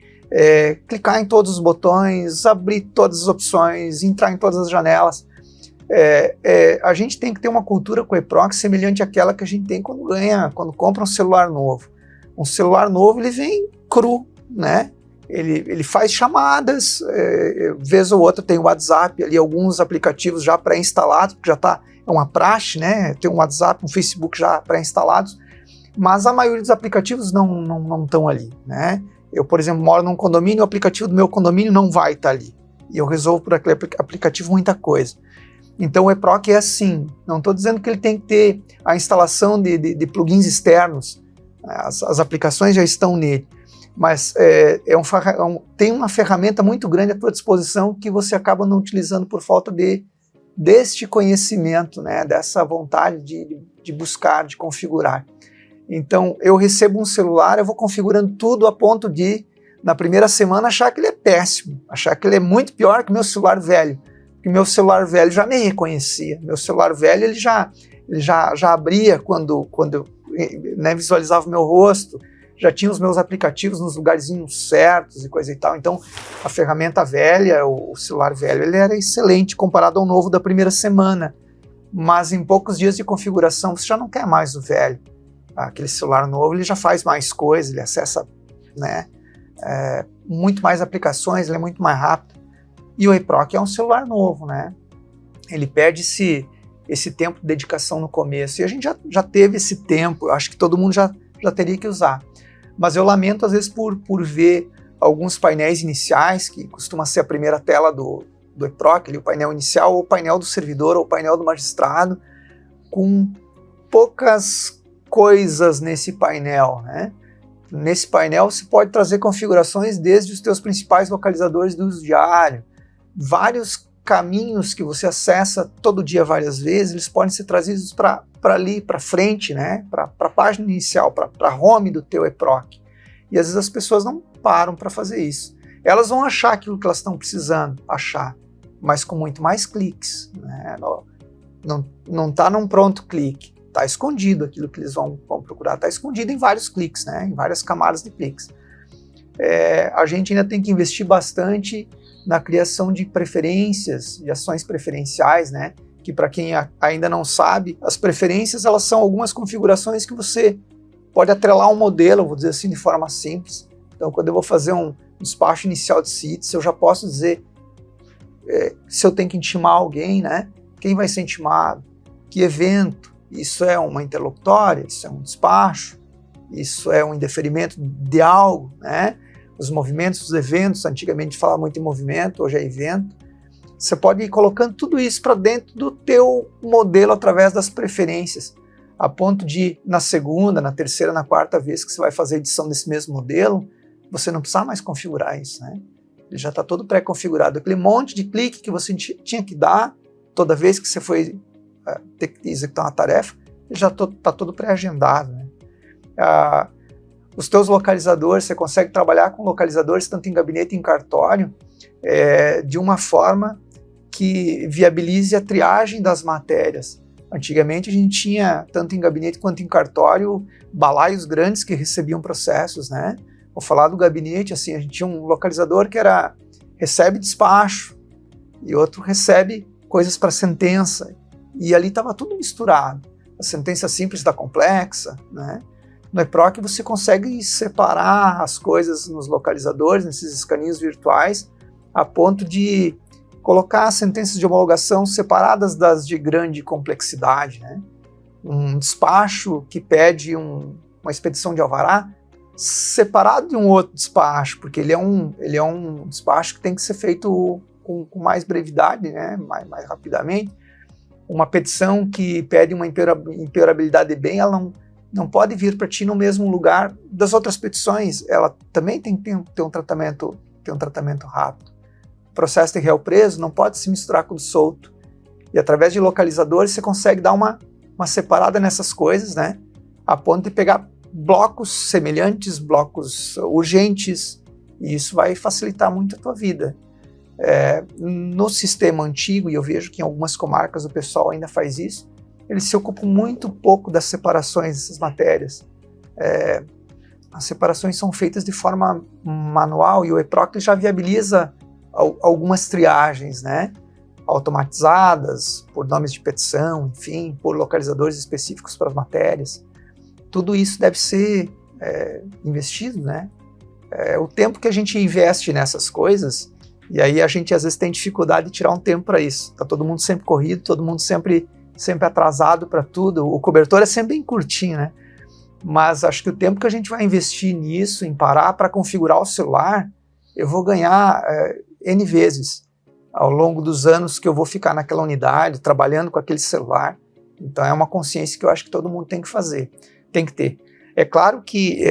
clicar em todos os botões, abrir todas as opções, entrar em todas as janelas. A gente tem que ter uma cultura com o EPROC semelhante àquela que a gente tem quando compra um celular novo. Um celular novo, ele vem cru, né? Ele faz chamadas, vez ou outra tem o WhatsApp ali, alguns aplicativos já pré-instalados, porque é uma praxe, né? Tem um WhatsApp, um Facebook já pré-instalados, mas a maioria dos aplicativos não estão ali, né? Eu, por exemplo, moro num condomínio, o aplicativo do meu condomínio não vai estar ali. E eu resolvo por aquele aplicativo muita coisa. Então o EPROC é assim. Não estou dizendo que ele tem que ter a instalação de plugins externos. As aplicações já estão nele. Mas tem uma ferramenta muito grande à tua disposição que você acaba não utilizando por falta deste conhecimento, né? Dessa vontade de buscar, de configurar. Então, eu recebo um celular, eu vou configurando tudo a ponto de, na primeira semana, achar que ele é péssimo, achar que ele é muito pior que meu celular velho, porque meu celular velho já me reconhecia. Meu celular velho, ele já abria quando né, visualizava o meu rosto, já tinha os meus aplicativos nos lugarzinhos certos e coisa e tal. Então, a ferramenta velha, o celular velho, ele era excelente comparado ao novo da primeira semana, mas em poucos dias de configuração, você já não quer mais o velho. Aquele celular novo, ele já faz mais coisas, ele acessa, né, muito mais aplicações, ele é muito mais rápido. E o EPROC é um celular novo, né? Ele perde esse tempo de dedicação no começo. E a gente já teve esse tempo, eu acho que todo mundo já teria que usar. Mas eu lamento, às vezes, por ver alguns painéis iniciais, que costuma ser a primeira tela do EPROC, ali, o painel inicial, ou o painel do servidor, ou o painel do magistrado, com poucas coisas nesse painel, né? Nesse painel você pode trazer configurações desde os teus principais localizadores do uso diário, vários caminhos que você acessa todo dia várias vezes, eles podem ser trazidos para ali, para frente, né? Para a página inicial, para a home do teu EPROC. E às vezes as pessoas não param para fazer isso. Elas vão achar aquilo que elas estão precisando achar, mas com muito mais cliques, né? Não está num pronto clique. Está escondido aquilo que eles vão procurar, está escondido em vários cliques, né? Em várias camadas de cliques. A gente ainda tem que investir bastante na criação de preferências, de ações preferenciais, né? Que para quem ainda não sabe, as preferências elas são algumas configurações que você pode atrelar um modelo, vou dizer assim, de forma simples. Então, quando eu vou fazer um despacho inicial de CITES, eu já posso dizer se eu tenho que intimar alguém, né? Quem vai ser intimado, que evento, isso é uma interlocutória, isso é um despacho, isso é um indeferimento de algo, né? Os movimentos, os eventos, antigamente falava muito em movimento, hoje é evento. Você pode ir colocando tudo isso para dentro do teu modelo através das preferências, a ponto de, na segunda, na terceira, na quarta vez que você vai fazer a edição desse mesmo modelo, você não precisa mais configurar isso, né? Ele já está todo pré-configurado. Aquele monte de clique que você tinha que dar toda vez que você foi ter que executar uma tarefa, ele já está todo pré-agendado, né? Os teus localizadores, você consegue trabalhar com localizadores tanto em gabinete e em cartório, de uma forma que viabilize a triagem das matérias. Antigamente a gente tinha, tanto em gabinete quanto em cartório, balaios grandes que recebiam processos, né? Vou falar do gabinete, assim, a gente tinha um localizador que recebe despacho e outro recebe coisas para sentença, e ali estava tudo misturado, a sentença simples da complexa, né? No EPROC você consegue separar as coisas nos localizadores, nesses escaninhos virtuais, a ponto de colocar as sentenças de homologação separadas das de grande complexidade, né? Um despacho que pede uma expedição de alvará separado de um outro despacho, porque ele é um despacho que tem que ser feito com mais brevidade, né? mais rapidamente. Uma petição que pede uma imperabilidade de bem, ela não pode vir para ti no mesmo lugar das outras petições, ela também tem que ter um tratamento rápido. O processo de réu preso não pode se misturar com o solto. E através de localizadores você consegue dar uma separada nessas coisas, né? A ponto de pegar blocos semelhantes, blocos urgentes, e isso vai facilitar muito a tua vida. No sistema antigo, e eu vejo que em algumas comarcas o pessoal ainda faz isso, eles se ocupam muito pouco das separações dessas matérias. As separações são feitas de forma manual e o EPROC já viabiliza algumas triagens, né? Automatizadas, por nomes de petição, enfim, por localizadores específicos para as matérias. Tudo isso deve ser investido, né? O tempo que a gente investe nessas coisas, e aí a gente às vezes tem dificuldade de tirar um tempo para isso. Tá todo mundo sempre corrido, todo mundo sempre atrasado para tudo. O cobertor é sempre bem curtinho, né? Mas acho que o tempo que a gente vai investir nisso, em parar para configurar o celular, eu vou ganhar N vezes ao longo dos anos que eu vou ficar naquela unidade, trabalhando com aquele celular. Então é uma consciência que eu acho que todo mundo tem que fazer, tem que ter. É claro que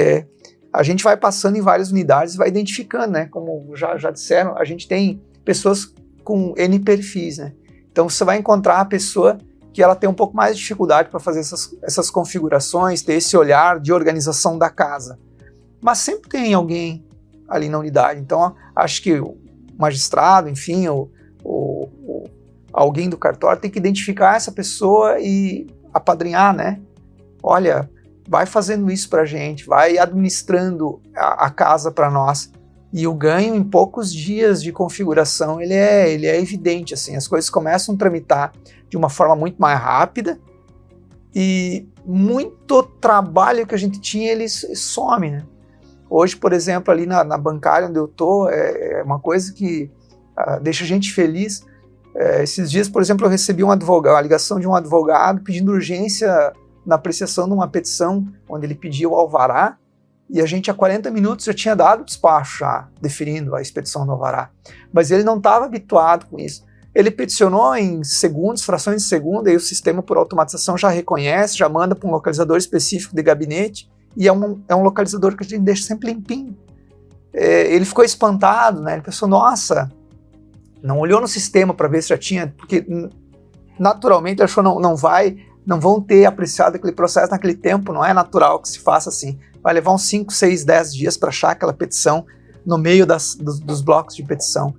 a gente vai passando em várias unidades e vai identificando, né? Como já disseram, a gente tem pessoas com N perfis, né? Então você vai encontrar a pessoa que ela tem um pouco mais de dificuldade para fazer essas configurações, ter esse olhar de organização da casa. Mas sempre tem alguém ali na unidade. Então acho que o magistrado, enfim, alguém do cartório tem que identificar essa pessoa e apadrinhar, né? Olha, vai fazendo isso para a gente, vai administrando a casa para nós. E o ganho em poucos dias de configuração, ele é evidente, assim, as coisas começam a tramitar de uma forma muito mais rápida e muito trabalho que a gente tinha, ele some, né? Hoje, por exemplo, ali na bancária onde eu estou, é uma coisa que deixa a gente feliz. Esses dias, por exemplo, eu recebi a ligação de um advogado pedindo urgência na apreciação de uma petição onde ele pediu o alvará, e a gente há 40 minutos já tinha dado o despacho, já deferindo a expedição do alvará. Mas ele não estava habituado com isso. Ele peticionou em segundos, frações de segundo, e o sistema por automatização já reconhece, já manda para um localizador específico de gabinete, e é um localizador que a gente deixa sempre limpinho. Ele ficou espantado, né? Ele pensou, nossa, não olhou no sistema para ver se já tinha, porque naturalmente ele achou, não vão ter apreciado aquele processo naquele tempo, não é natural que se faça assim. Vai levar uns 5, 6, 10 dias para achar aquela petição no meio dos blocos de petição.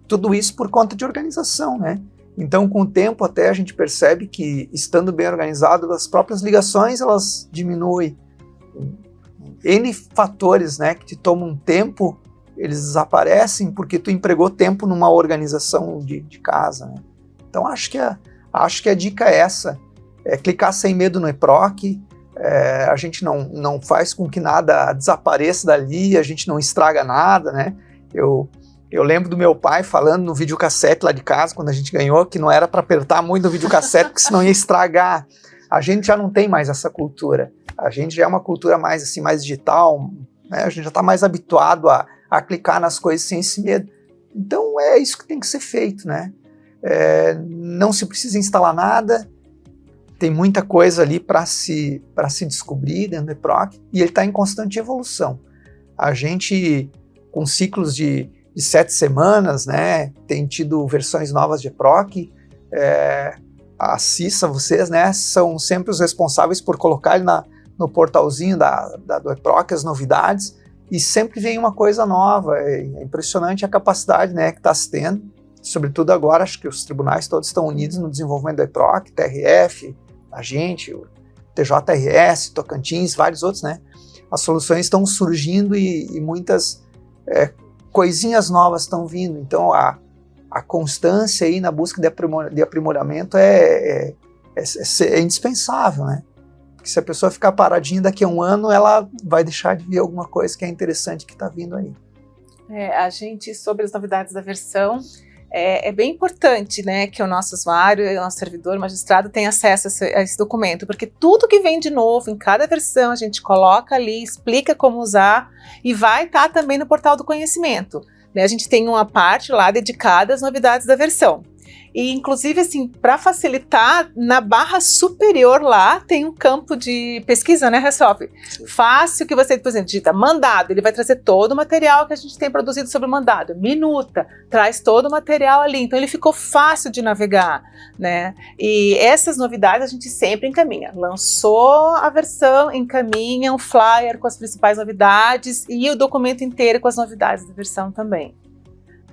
Tudo isso por conta de organização, né? Então, com o tempo até a gente percebe que, estando bem organizado, as próprias ligações, elas diminuem. N fatores, né, que te tomam tempo, eles desaparecem porque tu empregou tempo numa organização de casa, né? Então, acho que a dica é essa. Clicar sem medo no EPROC, a gente não faz com que nada desapareça dali, a gente não estraga nada, né? Eu lembro do meu pai falando no videocassete lá de casa, quando a gente ganhou, que não era para apertar muito no videocassete, porque senão ia estragar. A gente já não tem mais essa cultura. A gente já é uma cultura mais, assim, mais digital, né? A gente já está mais habituado a clicar nas coisas sem esse medo. Então é isso que tem que ser feito, né? Não se precisa instalar nada, tem muita coisa ali para se descobrir dentro do EPROC, e ele está em constante evolução. A gente, com ciclos de 7 semanas, né, tem tido versões novas de EPROC. A CISA, vocês, né, são sempre os responsáveis por colocar ele no portalzinho do EPROC as novidades, e sempre vem uma coisa nova. É impressionante a capacidade, né, que está se tendo, sobretudo agora. Acho que os tribunais todos estão unidos no desenvolvimento do EPROC, TRF, a gente, o TJRS, Tocantins, vários outros, né? As soluções estão surgindo e muitas coisinhas novas estão vindo. Então a constância aí na busca de aprimoramento é indispensável, né? Porque se a pessoa ficar paradinha daqui a um ano, ela vai deixar de ver alguma coisa que é interessante que está vindo aí. A gente, sobre as novidades da versão, é bem importante, né, que o nosso usuário, o nosso servidor, o magistrado, tenha acesso a esse documento, porque tudo que vem de novo em cada versão a gente coloca ali, explica como usar e vai estar também no portal do conhecimento. Né? A gente tem uma parte lá dedicada às novidades da versão. E, inclusive, assim, para facilitar, na barra superior lá tem um campo de pesquisa, né, Ressop? Fácil, que você, por exemplo, digita mandado, ele vai trazer todo o material que a gente tem produzido sobre o mandado. Minuta, traz todo o material ali. Então, ele ficou fácil de navegar, né? E essas novidades a gente sempre encaminha. Lançou a versão, encaminha um flyer com as principais novidades e o documento inteiro com as novidades da versão também.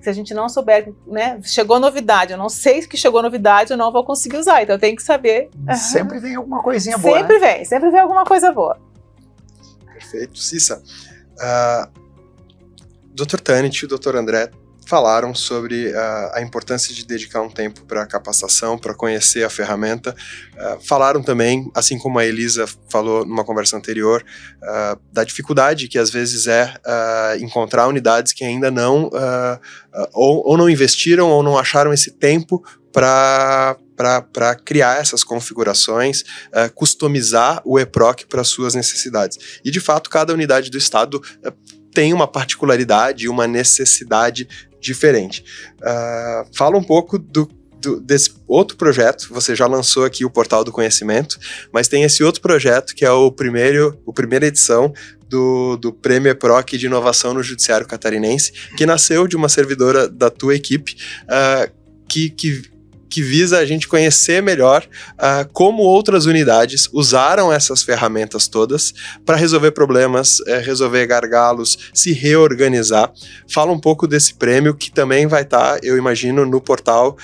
Se a gente não souber, né, chegou novidade, eu não sei que chegou novidade, eu não vou conseguir usar, então eu tenho que saber. Sempre vem alguma coisinha boa, sempre vem alguma coisa boa. Perfeito. Cissa, Dr. Tanit e o Dr. André falaram sobre a importância de dedicar um tempo para capacitação, para conhecer a ferramenta. Falaram também, assim como a Elisa falou numa conversa anterior, da dificuldade que às vezes encontrar unidades que ainda não, ou não investiram ou não acharam esse tempo para criar essas configurações, customizar o EPROC para suas necessidades. E, de fato, cada unidade do Estado tem uma particularidade e uma necessidade diferente. Fala um pouco desse outro projeto. Você já lançou aqui o Portal do Conhecimento, mas tem esse outro projeto que é a primeira edição do Prêmio EPROC de Inovação no Judiciário Catarinense, que nasceu de uma servidora da tua equipe, que visa a gente conhecer melhor como outras unidades usaram essas ferramentas todas para resolver problemas, resolver gargalos, se reorganizar. Fala um pouco desse prêmio que também vai estar, eu imagino, no portal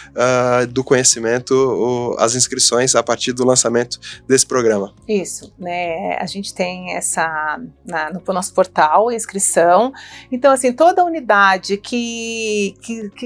do conhecimento, as inscrições a partir do lançamento desse programa. Isso, né? A gente tem no nosso portal, inscrição. Então, assim, toda unidade que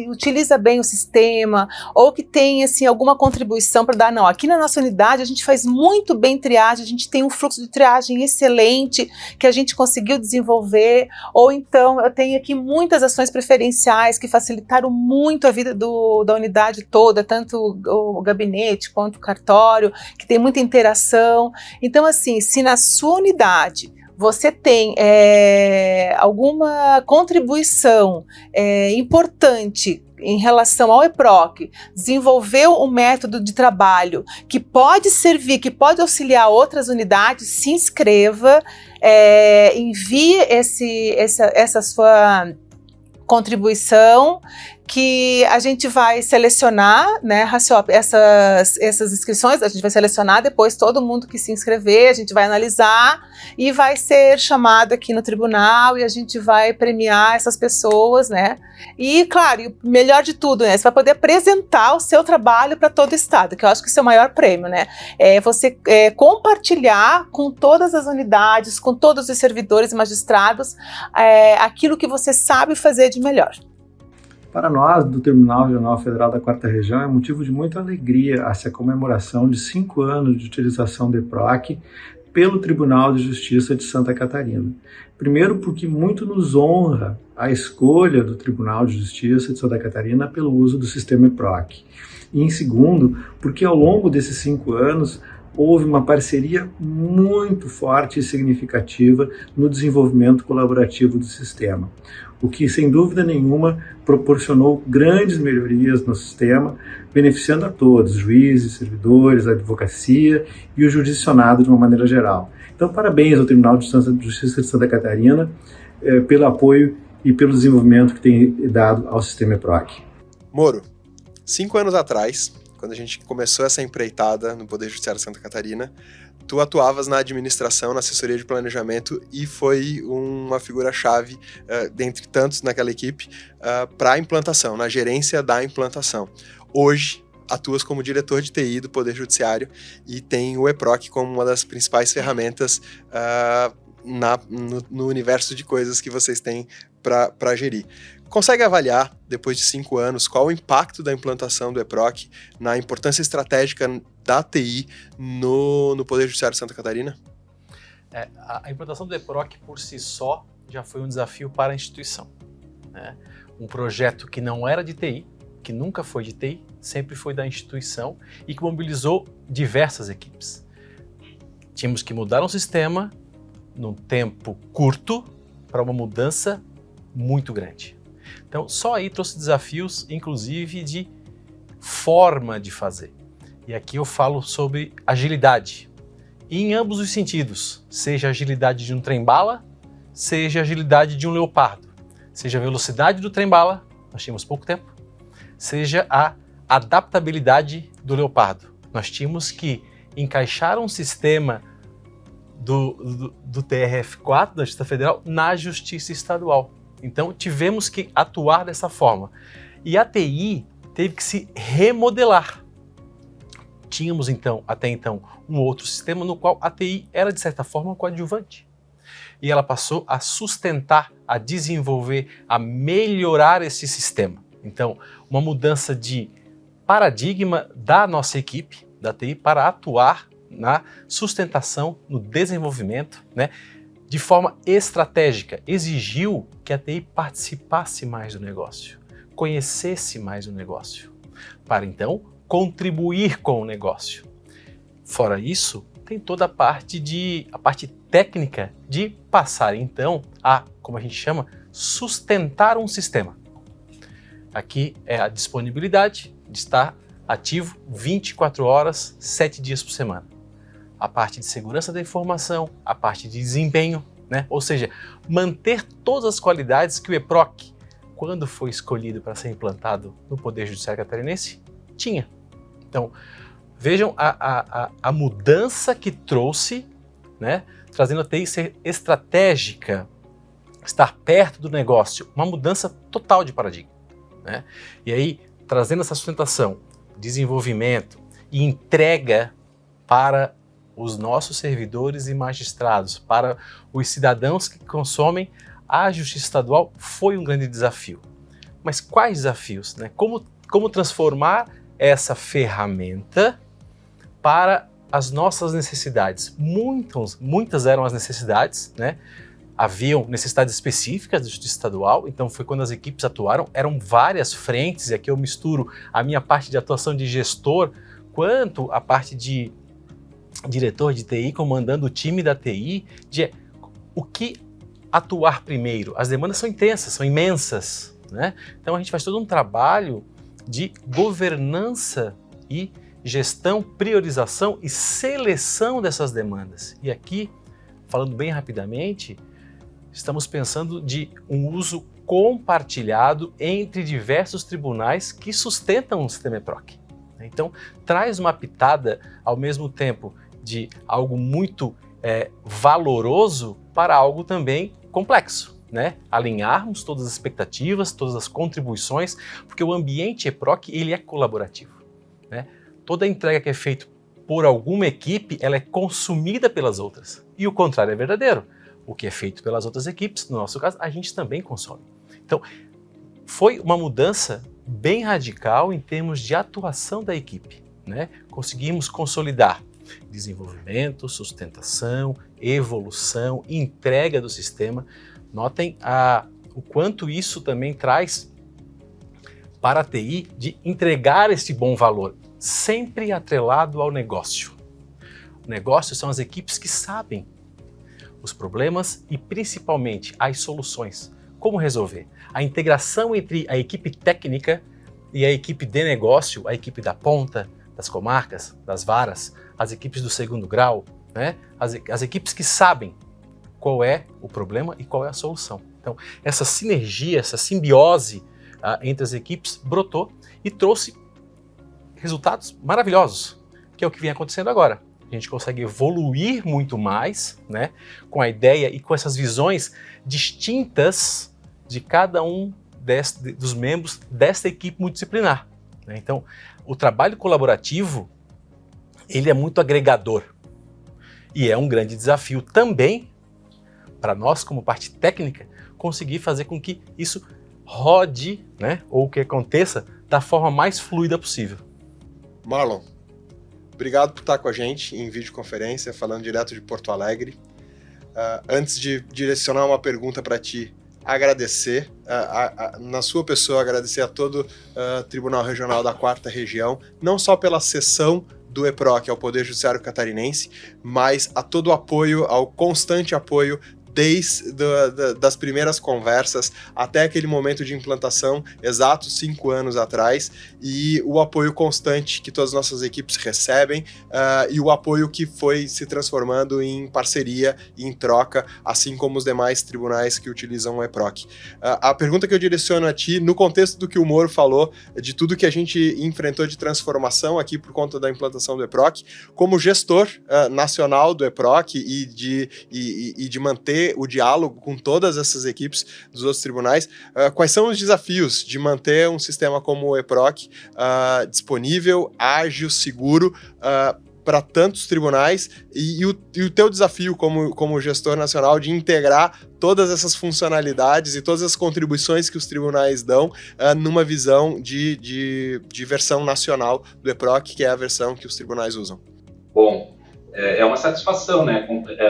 utiliza bem o sistema ou que tem assim, alguma contribuição para dar, não, aqui na nossa unidade a gente faz muito bem triagem, a gente tem um fluxo de triagem excelente que a gente conseguiu desenvolver, ou então eu tenho aqui muitas ações preferenciais que facilitaram muito a vida da unidade toda, tanto o gabinete quanto o cartório, que tem muita interação. Então, assim, se na sua unidade você tem alguma contribuição importante em relação ao EPROC, desenvolveu um método de trabalho que pode servir, que pode auxiliar outras unidades, se inscreva, envie essa sua contribuição, que a gente vai selecionar, né, Raciope, essas inscrições, a gente vai selecionar depois todo mundo que se inscrever, a gente vai analisar e vai ser chamado aqui no tribunal e a gente vai premiar essas pessoas, né, e claro, e o melhor de tudo, né, você vai poder apresentar o seu trabalho para todo o estado, que eu acho que esse é o maior prêmio, né, você compartilhar com todas as unidades, com todos os servidores e magistrados, aquilo que você sabe fazer de melhor. Para nós, do Tribunal Regional Federal da 4ª Região, é motivo de muita alegria essa comemoração de 5 anos de utilização do EPROC pelo Tribunal de Justiça de Santa Catarina. Primeiro, porque muito nos honra a escolha do Tribunal de Justiça de Santa Catarina pelo uso do sistema EPROC. E, em segundo, porque ao longo desses 5 anos, houve uma parceria muito forte e significativa no desenvolvimento colaborativo do sistema, o que, sem dúvida nenhuma, proporcionou grandes melhorias no sistema, beneficiando a todos, juízes, servidores, a advocacia e o jurisdicionado de uma maneira geral. Então, parabéns ao Tribunal de Justiça de Santa Catarina pelo apoio e pelo desenvolvimento que tem dado ao sistema EPROC. Moro, 5 anos atrás, quando a gente começou essa empreitada no Poder Judiciário de Santa Catarina, tu atuavas na administração, na assessoria de planejamento e foi uma figura-chave, dentre tantos naquela equipe, para a implantação, na gerência da implantação. Hoje, atuas como diretor de TI do Poder Judiciário e tem o EPROC como uma das principais ferramentas no universo de coisas que vocês têm para gerir. Consegue avaliar, depois de 5 anos, qual o impacto da implantação do EPROC na importância estratégica da TI no Poder Judiciário de Santa Catarina? A implantação do EPROC por si só já foi um desafio para a instituição, né? Um projeto que não era de TI, que nunca foi de TI, sempre foi da instituição e que mobilizou diversas equipes. Tínhamos que mudar um sistema num tempo curto para uma mudança muito grande. Então, só aí trouxe desafios, inclusive, de forma de fazer. E aqui eu falo sobre agilidade. E em ambos os sentidos, seja a agilidade de um trem-bala, seja a agilidade de um leopardo, seja a velocidade do trem-bala, nós tínhamos pouco tempo, seja a adaptabilidade do leopardo. Nós tínhamos que encaixar um sistema do TRF4, da Justiça Federal, na Justiça Estadual. Então, tivemos que atuar dessa forma. E a TI teve que se remodelar. Tínhamos, então, até então, um outro sistema no qual a TI era, de certa forma, coadjuvante. E ela passou a sustentar, a desenvolver, a melhorar esse sistema. Então, uma mudança de paradigma da nossa equipe, da TI, para atuar na sustentação, no desenvolvimento, né? De forma estratégica, exigiu que a TI participasse mais do negócio, conhecesse mais o negócio, para então contribuir com o negócio. Fora isso, tem toda a parte técnica de passar então a, como a gente chama, sustentar um sistema. Aqui é a disponibilidade de estar ativo 24 horas, 7 dias por semana. A parte de segurança da informação, a parte de desempenho, né? Ou seja, manter todas as qualidades que o EPROC, quando foi escolhido para ser implantado no Poder Judiciário Catarinense, tinha. Então, vejam a mudança que trouxe, né? Trazendo a TI ser estratégica, estar perto do negócio, uma mudança total de paradigma, né? E aí, trazendo essa sustentação, desenvolvimento e entrega para os nossos servidores e magistrados, para os cidadãos que consomem a Justiça Estadual, foi um grande desafio. Mas quais desafios, né? Como transformar essa ferramenta para as nossas necessidades? Muitas eram as necessidades, né? Haviam necessidades específicas da Justiça Estadual, então foi quando as equipes atuaram, eram várias frentes, e aqui eu misturo a minha parte de atuação de gestor, quanto a parte de diretor de TI, comandando o time da TI, de o que atuar primeiro. As demandas são intensas, são imensas, né? Então a gente faz todo um trabalho de governança e gestão, priorização e seleção dessas demandas. E aqui, falando bem rapidamente, estamos pensando de um uso compartilhado entre diversos tribunais que sustentam o sistema EPROC. Então, traz uma pitada, ao mesmo tempo, de algo muito valoroso para algo também complexo, né? Alinharmos todas as expectativas, todas as contribuições, porque o ambiente EPROC, ele é colaborativo, né? Toda entrega que é feita por alguma equipe, ela é consumida pelas outras. E o contrário é verdadeiro. O que é feito pelas outras equipes, no nosso caso, a gente também consome. Então, foi uma mudança bem radical em termos de atuação da equipe, né? Conseguimos consolidar desenvolvimento, sustentação, evolução, entrega do sistema. Notem o quanto isso também traz para a TI de entregar esse bom valor, sempre atrelado ao negócio. O negócio são as equipes que sabem os problemas e principalmente as soluções. Como resolver? A integração entre a equipe técnica e a equipe de negócio, a equipe da ponta, das comarcas, das varas, as equipes do segundo grau, né? As equipes que sabem qual é o problema e qual é a solução. Então, essa sinergia, essa simbiose entre as equipes brotou e trouxe resultados maravilhosos, que é o que vem acontecendo agora. A a gente consegue evoluir muito mais, né, com a ideia e com essas visões distintas de cada um dos membros dessa equipe multidisciplinar, né? Então, o trabalho colaborativo, ele é muito agregador e é um grande desafio também para nós, como parte técnica, conseguir fazer com que isso rode, né, ou que aconteça da forma mais fluida possível. Marlon, obrigado por estar com a gente em videoconferência, falando direto de Porto Alegre. Antes de direcionar uma pergunta para ti, agradecer, na sua pessoa, agradecer a todo o Tribunal Regional da 4ª Região, não só pela sessão do EPROC ao Poder Judiciário Catarinense, mas a todo o apoio, ao constante apoio desde das primeiras conversas até aquele momento de implantação, exatos 5 anos atrás, e o apoio constante que todas as nossas equipes recebem, e o apoio que foi se transformando em parceria e em troca, assim como os demais tribunais que utilizam o EPROC. A pergunta que eu direciono a ti, no contexto do que o Moro falou, de tudo que a gente enfrentou de transformação aqui por conta da implantação do EPROC, como gestor nacional do EPROC e de manter o diálogo com todas essas equipes dos outros tribunais, quais são os desafios de manter um sistema como o EPROC disponível, ágil, seguro para tantos tribunais e o teu desafio como gestor nacional de integrar todas essas funcionalidades e todas as contribuições que os tribunais dão numa visão de versão nacional do EPROC, que é a versão que os tribunais usam? Bom, é uma satisfação, né?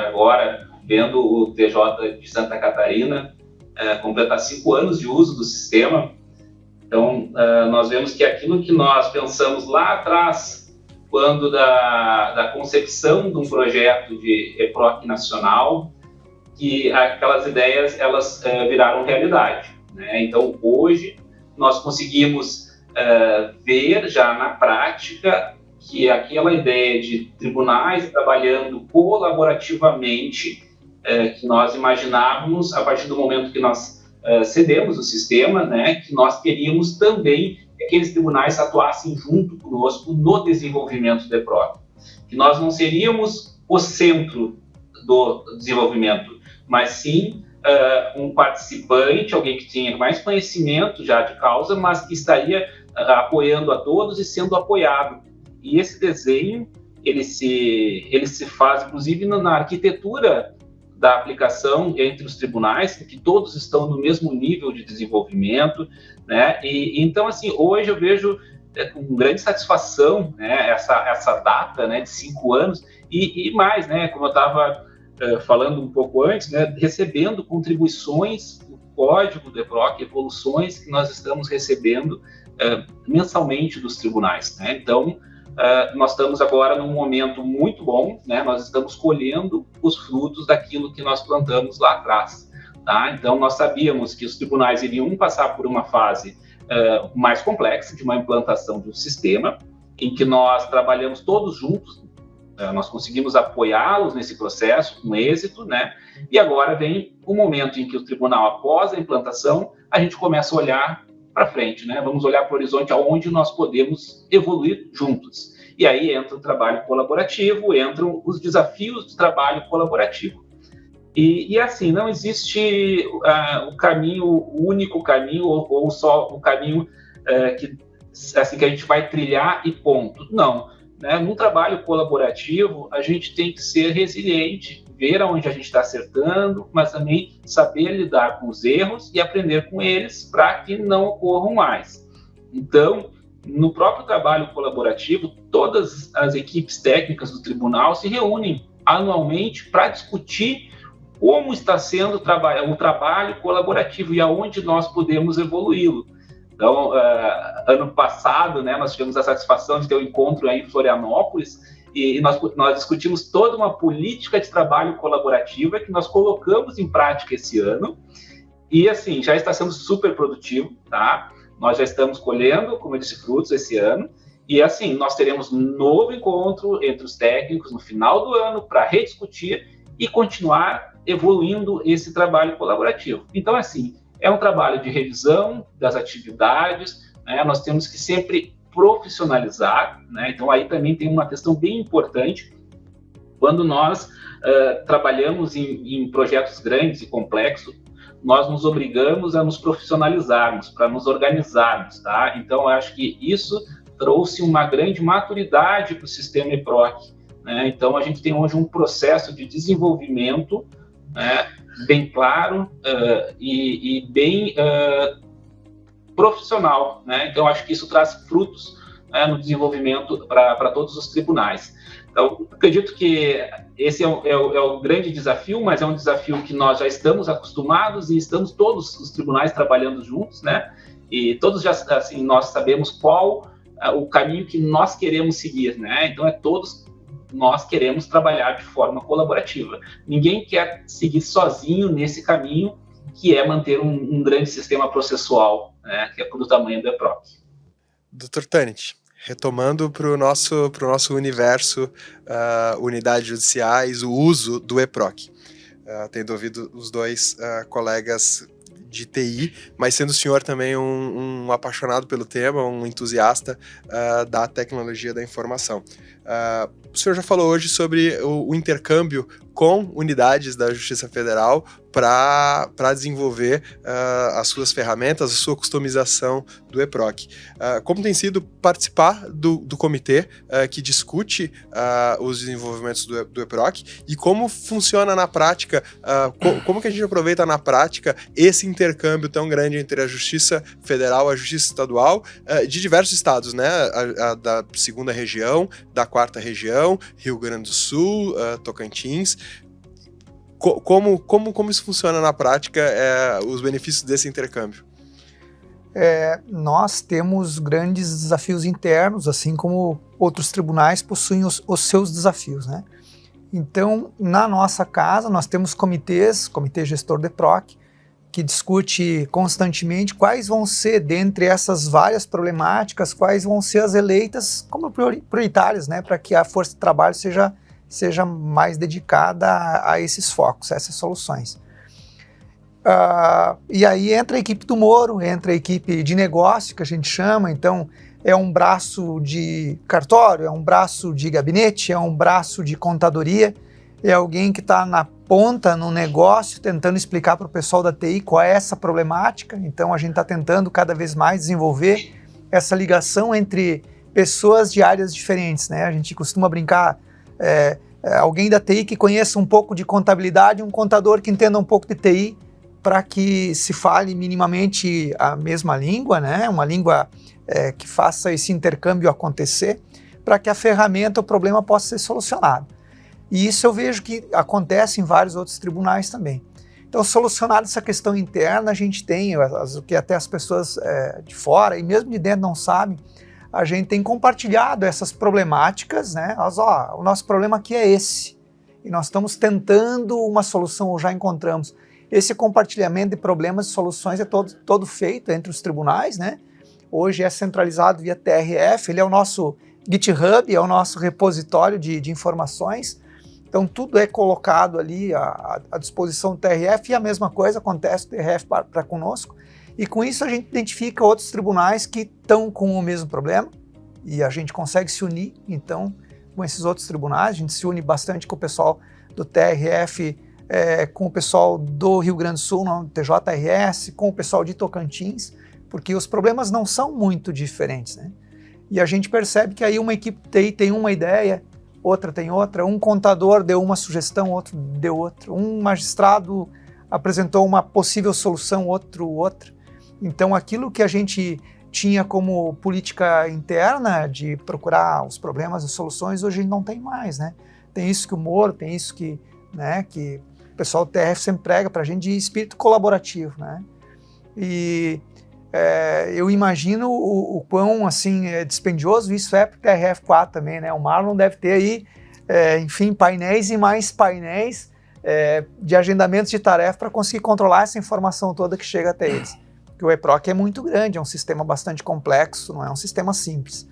Agora, vendo o TJ de Santa Catarina completar 5 anos de uso do sistema. Então, nós vemos que aquilo que nós pensamos lá atrás, quando da concepção de um projeto de EPROC nacional, que aquelas ideias elas viraram realidade, né? Então, hoje, nós conseguimos ver já na prática que aquela ideia de tribunais trabalhando colaborativamente que nós imaginávamos a partir do momento que nós cedemos o sistema, né, que nós queríamos também que aqueles tribunais atuassem junto conosco no desenvolvimento do EPROC. Que nós não seríamos o centro do desenvolvimento, mas sim um participante, alguém que tinha mais conhecimento já de causa, mas que estaria apoiando a todos e sendo apoiado. E esse desenho, ele se faz, inclusive, na arquitetura da aplicação entre os tribunais, que todos estão no mesmo nível de desenvolvimento, né? E então, assim, hoje eu vejo com grande satisfação, né, essa data, né, de 5 anos, e mais, né, como eu estava falando um pouco antes, né, recebendo contribuições do código do EPROC, evoluções que nós estamos recebendo mensalmente dos tribunais, né? Então, nós estamos agora num momento muito bom, né? Nós estamos colhendo os frutos daquilo que nós plantamos lá atrás, tá? Então, nós sabíamos que os tribunais iriam passar por uma fase mais complexa de uma implantação de um sistema, em que nós trabalhamos todos juntos, nós conseguimos apoiá-los nesse processo com êxito, né? E agora vem o momento em que o tribunal, após a implantação, a gente começa a olhar para frente, né? Vamos olhar para o horizonte aonde nós podemos evoluir juntos. E aí entra o trabalho colaborativo, entram os desafios do trabalho colaborativo. E assim, não existe o único caminho ou só o caminho que a gente vai trilhar e ponto. Não, né? No trabalho colaborativo, a gente tem que ser resiliente, ver aonde a gente está acertando, mas também saber lidar com os erros e aprender com eles para que não ocorram mais. Então, no próprio trabalho colaborativo, todas as equipes técnicas do tribunal se reúnem anualmente para discutir como está sendo o trabalho colaborativo e aonde nós podemos evoluí-lo. Então, ano passado, né, nós tivemos a satisfação de ter um encontro aí em Florianópolis e nós discutimos toda uma política de trabalho colaborativa que nós colocamos em prática esse ano e, assim, já está sendo super produtivo, tá? Nós já estamos colhendo, como eu disse, frutos esse ano e, assim, nós teremos um novo encontro entre os técnicos no final do ano para rediscutir e continuar evoluindo esse trabalho colaborativo. Então, assim, é um trabalho de revisão das atividades, né? Nós temos que sempre profissionalizar, né? Então aí também tem uma questão bem importante, Quando nós trabalhamos em projetos grandes e complexos, nós nos obrigamos a nos profissionalizarmos, para nos organizarmos, tá? Então, eu acho que isso trouxe uma grande maturidade para o sistema EPROC, né? Então, a gente tem hoje um processo de desenvolvimento, né, bem claro e bem profissional, né? Então, acho que isso traz frutos, né, no desenvolvimento para todos os tribunais. Então, acredito que esse é o grande desafio, mas é um desafio que nós já estamos acostumados e estamos todos os tribunais trabalhando juntos, né? E todos já, assim, nós sabemos qual o caminho que nós queremos seguir, né? Então, todos nós queremos trabalhar de forma colaborativa. Ninguém quer seguir sozinho nesse caminho, que é manter um grande sistema processual, né? Que é do tamanho do EPROC. Dr. Tanit, retomando para o nosso universo, unidades judiciais, o uso do EPROC. Tendo ouvido os dois colegas de TI, mas sendo o senhor também um apaixonado pelo tema, um entusiasta da tecnologia da informação. O senhor já falou hoje sobre o intercâmbio com unidades da Justiça Federal para desenvolver as suas ferramentas, a sua customização do EPROC. Como tem sido participar do comitê que discute os desenvolvimentos do EPROC e como funciona na prática, como que a gente aproveita na prática esse intercâmbio tão grande entre a Justiça Federal e a Justiça Estadual de diversos estados, né? A da 2ª região, da 4ª região, Rio Grande do Sul, Tocantins. Como isso funciona na prática, os benefícios desse intercâmbio? Nós temos grandes desafios internos, assim como outros tribunais possuem os seus desafios, né? Então, na nossa casa, nós temos comitê gestor do EPROC, que discute constantemente quais vão ser, dentre essas várias problemáticas, quais vão ser as eleitas como prioritárias, né, para que a força de trabalho seja mais dedicada a esses focos, a essas soluções. E aí entra a equipe do Moro, entra a equipe de negócio, que a gente chama, então é um braço de cartório, é um braço de gabinete, é um braço de contadoria, é alguém que está na ponta no negócio, tentando explicar para o pessoal da TI qual é essa problemática. Então a gente está tentando cada vez mais desenvolver essa ligação entre pessoas de áreas diferentes, né? A gente costuma brincar, alguém da TI que conheça um pouco de contabilidade, um contador que entenda um pouco de TI, para que se fale minimamente a mesma língua, né? Uma língua que faça esse intercâmbio acontecer, para que a ferramenta, o problema possa ser solucionado. E isso eu vejo que acontece em vários outros tribunais também. Então, solucionada essa questão interna, a gente tem, o que até as pessoas de fora e mesmo de dentro não sabem, a gente tem compartilhado essas problemáticas, né? O nosso problema aqui é esse, e nós estamos tentando uma solução, ou já encontramos. Esse compartilhamento de problemas e soluções é todo feito entre os tribunais, né? Hoje é centralizado via TRF, ele é o nosso GitHub, é o nosso repositório de informações. Então, tudo é colocado ali à disposição do TRF e a mesma coisa acontece no TRF para conosco. E com isso a gente identifica outros tribunais que estão com o mesmo problema e a gente consegue se unir, então, com esses outros tribunais. A gente se une bastante com o pessoal do TRF, com o pessoal do Rio Grande do Sul, no TJRS, com o pessoal de Tocantins, porque os problemas não são muito diferentes, né? E a gente percebe que aí uma equipe TI tem uma ideia, outra tem outra, um contador deu uma sugestão, outro deu outra, um magistrado apresentou uma possível solução, outro outra. Então aquilo que a gente tinha como política interna de procurar os problemas e soluções, hoje não tem mais, né? Tem isso que o Moro, tem isso que, né, que o pessoal do TRF sempre prega para a gente de espírito colaborativo, né? E eu imagino o quão assim, dispendioso isso é para o TRF4 também, né? O Marlon deve ter aí, enfim, painéis e mais painéis de agendamentos de tarefa para conseguir controlar essa informação toda que chega até eles. Porque o EPROC é muito grande, é um sistema bastante complexo, não é um sistema simples.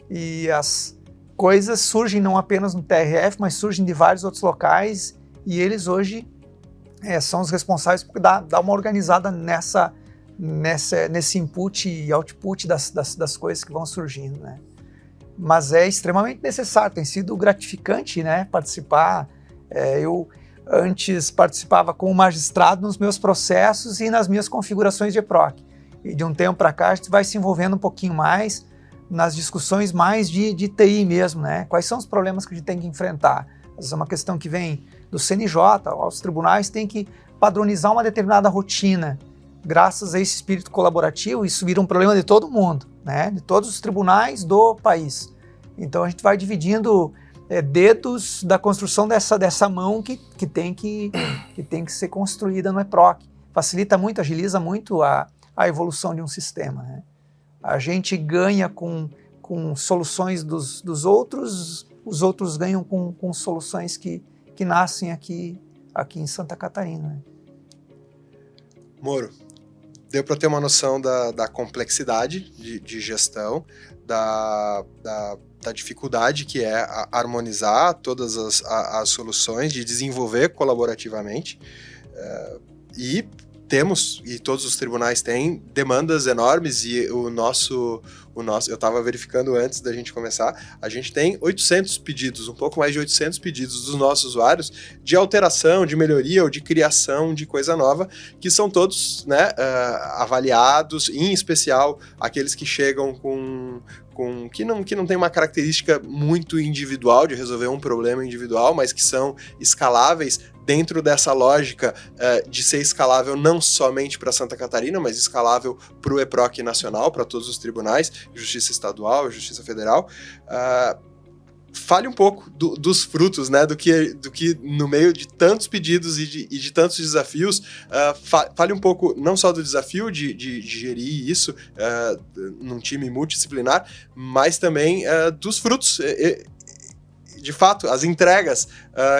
E as coisas surgem não apenas no TRF, mas surgem de vários outros locais e eles hoje são os responsáveis por dar uma organizada nesse input e output das coisas que vão surgindo, né? mas é extremamente necessário, tem sido gratificante, né, participar. Eu antes participava como magistrado nos meus processos e nas minhas configurações de EPROC. E de um tempo para cá a gente vai se envolvendo um pouquinho mais nas discussões mais de TI mesmo, né? Quais são os problemas que a gente tem que enfrentar? Essa é uma questão que vem do CNJ, os tribunais têm que padronizar uma determinada rotina. Graças a esse espírito colaborativo, isso vira um problema de todo mundo, né? De todos os tribunais do país. Então a gente vai dividindo dedos da construção dessa mão que tem que ser construída no EPROC. Facilita muito, agiliza muito a evolução de um sistema, né? A gente ganha com soluções dos outros, os outros ganham com soluções que nascem aqui em Santa Catarina, né? Moro, deu para ter uma noção da complexidade de gestão, da dificuldade que é harmonizar todas as soluções, de desenvolver colaborativamente, e todos os tribunais têm demandas enormes, e o nosso eu estava verificando antes da gente começar, a gente tem 800 pedidos, um pouco mais de 800 pedidos dos nossos usuários de alteração, de melhoria ou de criação de coisa nova, que são todos, né, avaliados, em especial aqueles que chegam que não tem uma característica muito individual de resolver um problema individual, mas que são escaláveis dentro dessa lógica de ser escalável não somente para Santa Catarina, mas escalável para o EPROC nacional, para todos os tribunais, Justiça Estadual, Justiça Federal. Fale um pouco dos frutos, né, do que no meio de tantos pedidos e de tantos desafios, fale um pouco não só do desafio de gerir isso num time multidisciplinar, mas também dos frutos, de fato, as entregas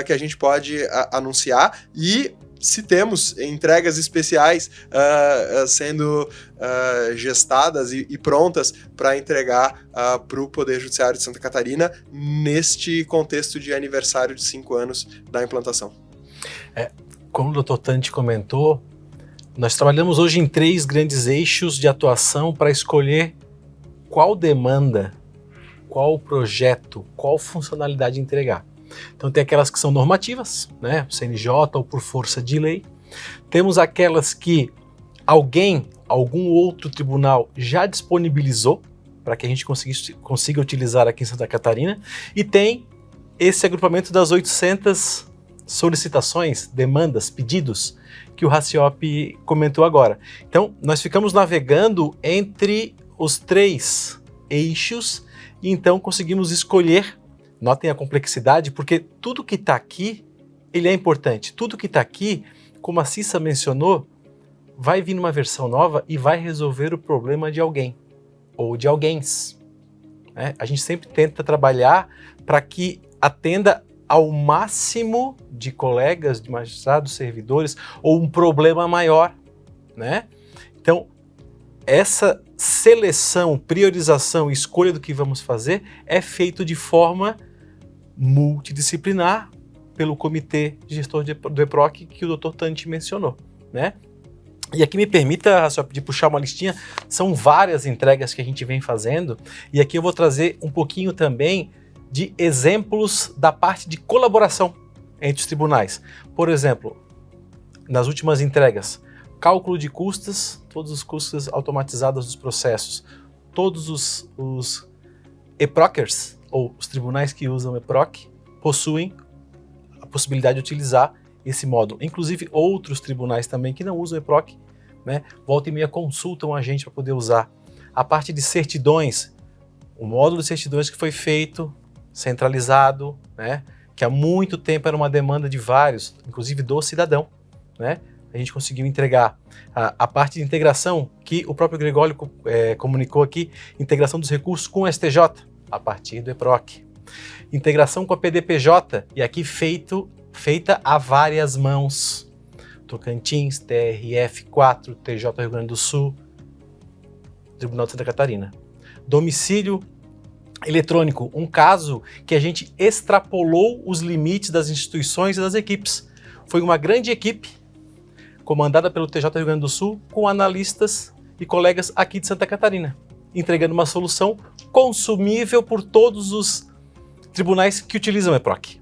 que a gente pode anunciar, e se temos entregas especiais sendo gestadas e prontas para entregar para o Poder Judiciário de Santa Catarina neste contexto de aniversário de 5 anos da implantação. Como o doutor Tanti comentou, nós trabalhamos hoje em 3 grandes eixos de atuação para escolher qual demanda, qual projeto, qual funcionalidade entregar. Então tem aquelas que são normativas, né, CNJ ou por força de lei. Temos aquelas que algum outro tribunal já disponibilizou para que a gente consiga utilizar aqui em Santa Catarina. E tem esse agrupamento das 800 solicitações, demandas, pedidos que o Raciop comentou agora. Então nós ficamos navegando entre os 3 eixos e então conseguimos escolher. Notem a complexidade, porque tudo que está aqui, ele é importante. Tudo que está aqui, como a Cissa mencionou, vai vir numa versão nova e vai resolver o problema de alguém, ou de alguéms, né? A gente sempre tenta trabalhar para que atenda ao máximo de colegas, de magistrados, servidores, ou um problema maior, né? Então, essa seleção, priorização e escolha do que vamos fazer é feito de forma multidisciplinar pelo comitê de gestor do EPROC que o Dr. Tanti mencionou, né? E aqui me permita só de puxar uma listinha, são várias entregas que a gente vem fazendo, e aqui eu vou trazer um pouquinho também de exemplos da parte de colaboração entre os tribunais. Por exemplo, nas últimas entregas, cálculo de custas, todos os custos automatizados dos processos, todos os EPROCers, ou os tribunais que usam EPROC, possuem a possibilidade de utilizar esse módulo. Inclusive outros tribunais também que não usam EPROC, né, volta e meia consultam a gente para poder usar. A parte de certidões, o módulo de certidões que foi feito, centralizado, né, que há muito tempo era uma demanda de vários, inclusive do cidadão, né, a gente conseguiu entregar. A parte de integração, que o próprio Gregório comunicou aqui, integração dos recursos com o STJ, a partir do EPROC. Integração com a PDPJ, e aqui feita a várias mãos. Tocantins, TRF4, TJ Rio Grande do Sul, Tribunal de Santa Catarina. Domicílio eletrônico, um caso que a gente extrapolou os limites das instituições e das equipes. Foi uma grande equipe, comandada pelo TJ Rio Grande do Sul, com analistas e colegas aqui de Santa Catarina. entregando uma solução consumível por todos os tribunais que utilizam o EPROC.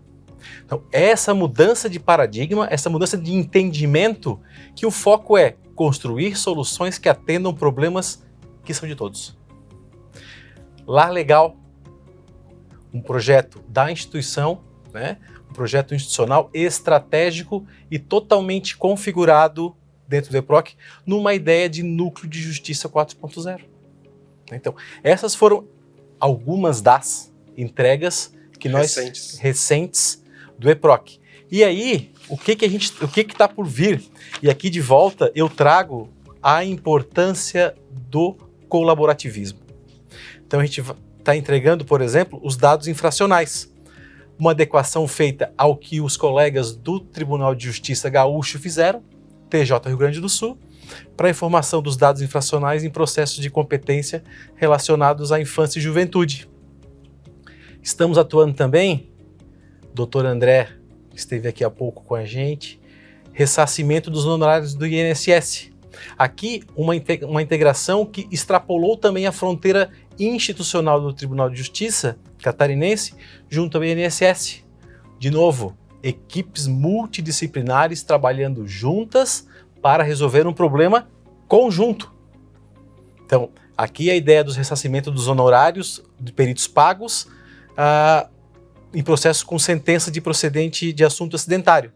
Então, essa mudança de paradigma, essa mudança de entendimento, que o foco é construir soluções que atendam problemas que são de todos. Lar Legal, um projeto da instituição, né? Um projeto institucional estratégico e totalmente configurado dentro do EPROC numa ideia de núcleo de justiça 4.0. Então, essas foram algumas das entregas que nós recentes do EPROC. E aí, o que está por vir? E aqui de volta eu trago a importância do colaborativismo. Então a gente está entregando, por exemplo, os dados infracionais. Uma adequação feita ao que os colegas do Tribunal de Justiça Gaúcho fizeram, TJ Rio Grande do Sul, para a informação dos dados infracionais em processos de competência relacionados à infância e juventude. Estamos atuando também, Dr. André esteve aqui há pouco com a gente, ressarcimento dos honorários do INSS. Aqui, uma integração que extrapolou também a fronteira institucional do Tribunal de Justiça catarinense junto ao INSS. De novo, equipes multidisciplinares trabalhando juntas para resolver um problema conjunto. Então, aqui a ideia dos ressarcimentos dos honorários de peritos pagos em processo com sentença de procedente de assunto acidentário.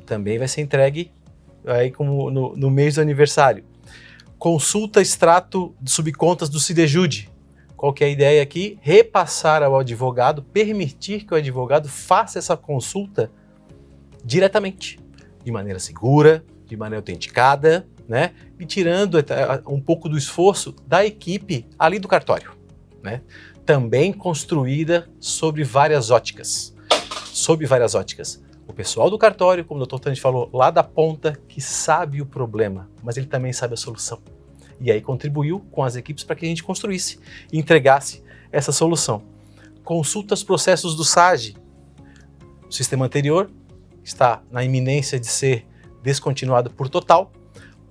Também vai ser entregue aí como no mês do aniversário. Consulta extrato de subcontas do Cidejude. Qual que é a ideia aqui? Repassar ao advogado, permitir que o advogado faça essa consulta diretamente, de maneira segura, de maneira autenticada, né? E tirando um pouco do esforço da equipe ali do cartório, né? Também construída sobre várias óticas. O pessoal do cartório, como o Dr. Tani falou, lá da ponta, que sabe o problema, mas ele também sabe a solução. E aí contribuiu com as equipes para que a gente construísse e entregasse essa solução. Consulta os processos do SAGE. O sistema anterior está na iminência de ser descontinuado por total.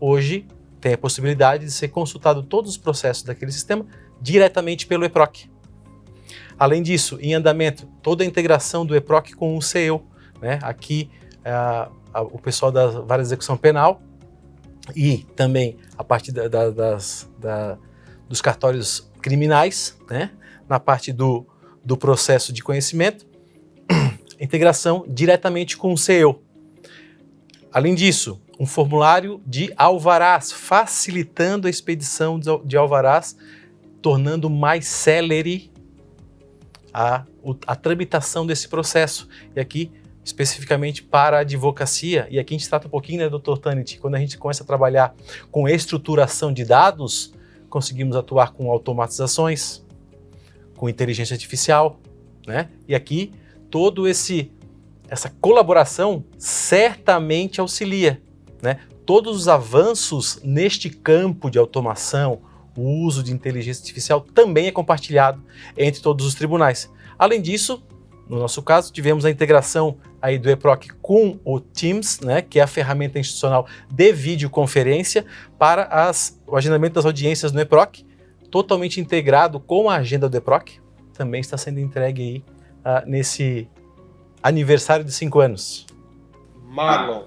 Hoje tem a possibilidade de ser consultado todos os processos daquele sistema diretamente pelo EPROC. Além disso, em andamento, toda a integração do EPROC com o CEU, né? Aqui o pessoal da Vara de Execução Penal e também a parte dos cartórios criminais, né? Na parte do processo de conhecimento, integração diretamente com o CEU. Além disso, um formulário de alvarás, facilitando a expedição de alvarás, tornando mais célere a tramitação desse processo. E aqui, especificamente para a advocacia, e aqui a gente trata um pouquinho, né, Dr. Tanit, quando a gente começa a trabalhar com estruturação de dados, conseguimos atuar com automatizações, com inteligência artificial, né? E aqui, essa colaboração certamente auxilia, né? Todos os avanços neste campo de automação, o uso de inteligência artificial também é compartilhado entre todos os tribunais. Além disso, no nosso caso, tivemos a integração aí do EPROC com o Teams, né, que é a ferramenta institucional de videoconferência para o agendamento das audiências no EPROC, totalmente integrado com a agenda do EPROC, também está sendo entregue aí nesse aniversário de 5 anos. Marlon.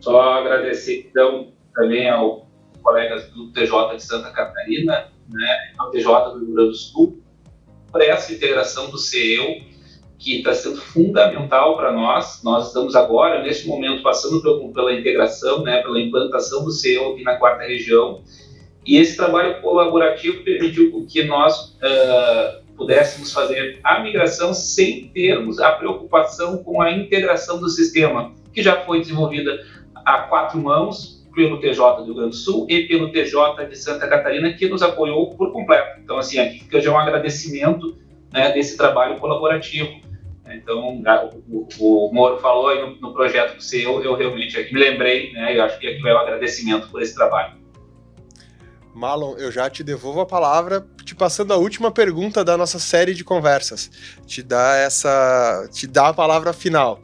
Só agradecer, então, também aos colegas do TJ de Santa Catarina, né, ao TJ do Rio Grande do Sul, por essa integração do CEU, que está sendo fundamental para nós. Nós estamos agora, neste momento, passando pela integração, né, pela implantação do CEU aqui na 4ª região, e esse trabalho colaborativo permitiu que nós pudéssemos fazer a migração sem termos a preocupação com a integração do sistema, que já foi desenvolvida a 4 mãos, pelo TJ do Rio Grande do Sul e pelo TJ de Santa Catarina, que nos apoiou por completo. Então, assim, aqui fica já um agradecimento, né, desse trabalho colaborativo. Então, o Moro falou aí no projeto do CEU, eu realmente aqui me lembrei, né, eu acho que aqui vai um agradecimento por esse trabalho. Marlon, eu já te devolvo a palavra, te passando a última pergunta da nossa série de conversas. Te dá a palavra final.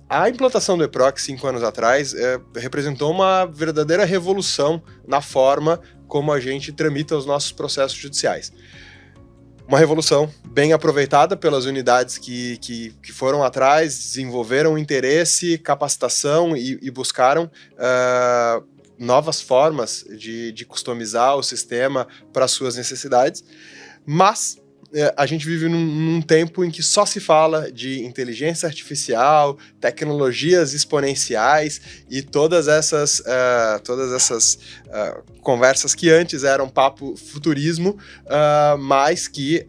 A implantação do EPROC 5 anos atrás representou uma verdadeira revolução na forma como a gente tramita os nossos processos judiciais. Uma revolução bem aproveitada pelas unidades que foram atrás, desenvolveram interesse, capacitação e buscaram novas formas de customizar o sistema para suas necessidades, mas a gente vive num tempo em que só se fala de inteligência artificial, tecnologias exponenciais e todas essas conversas que antes eram papo futurismo, mas que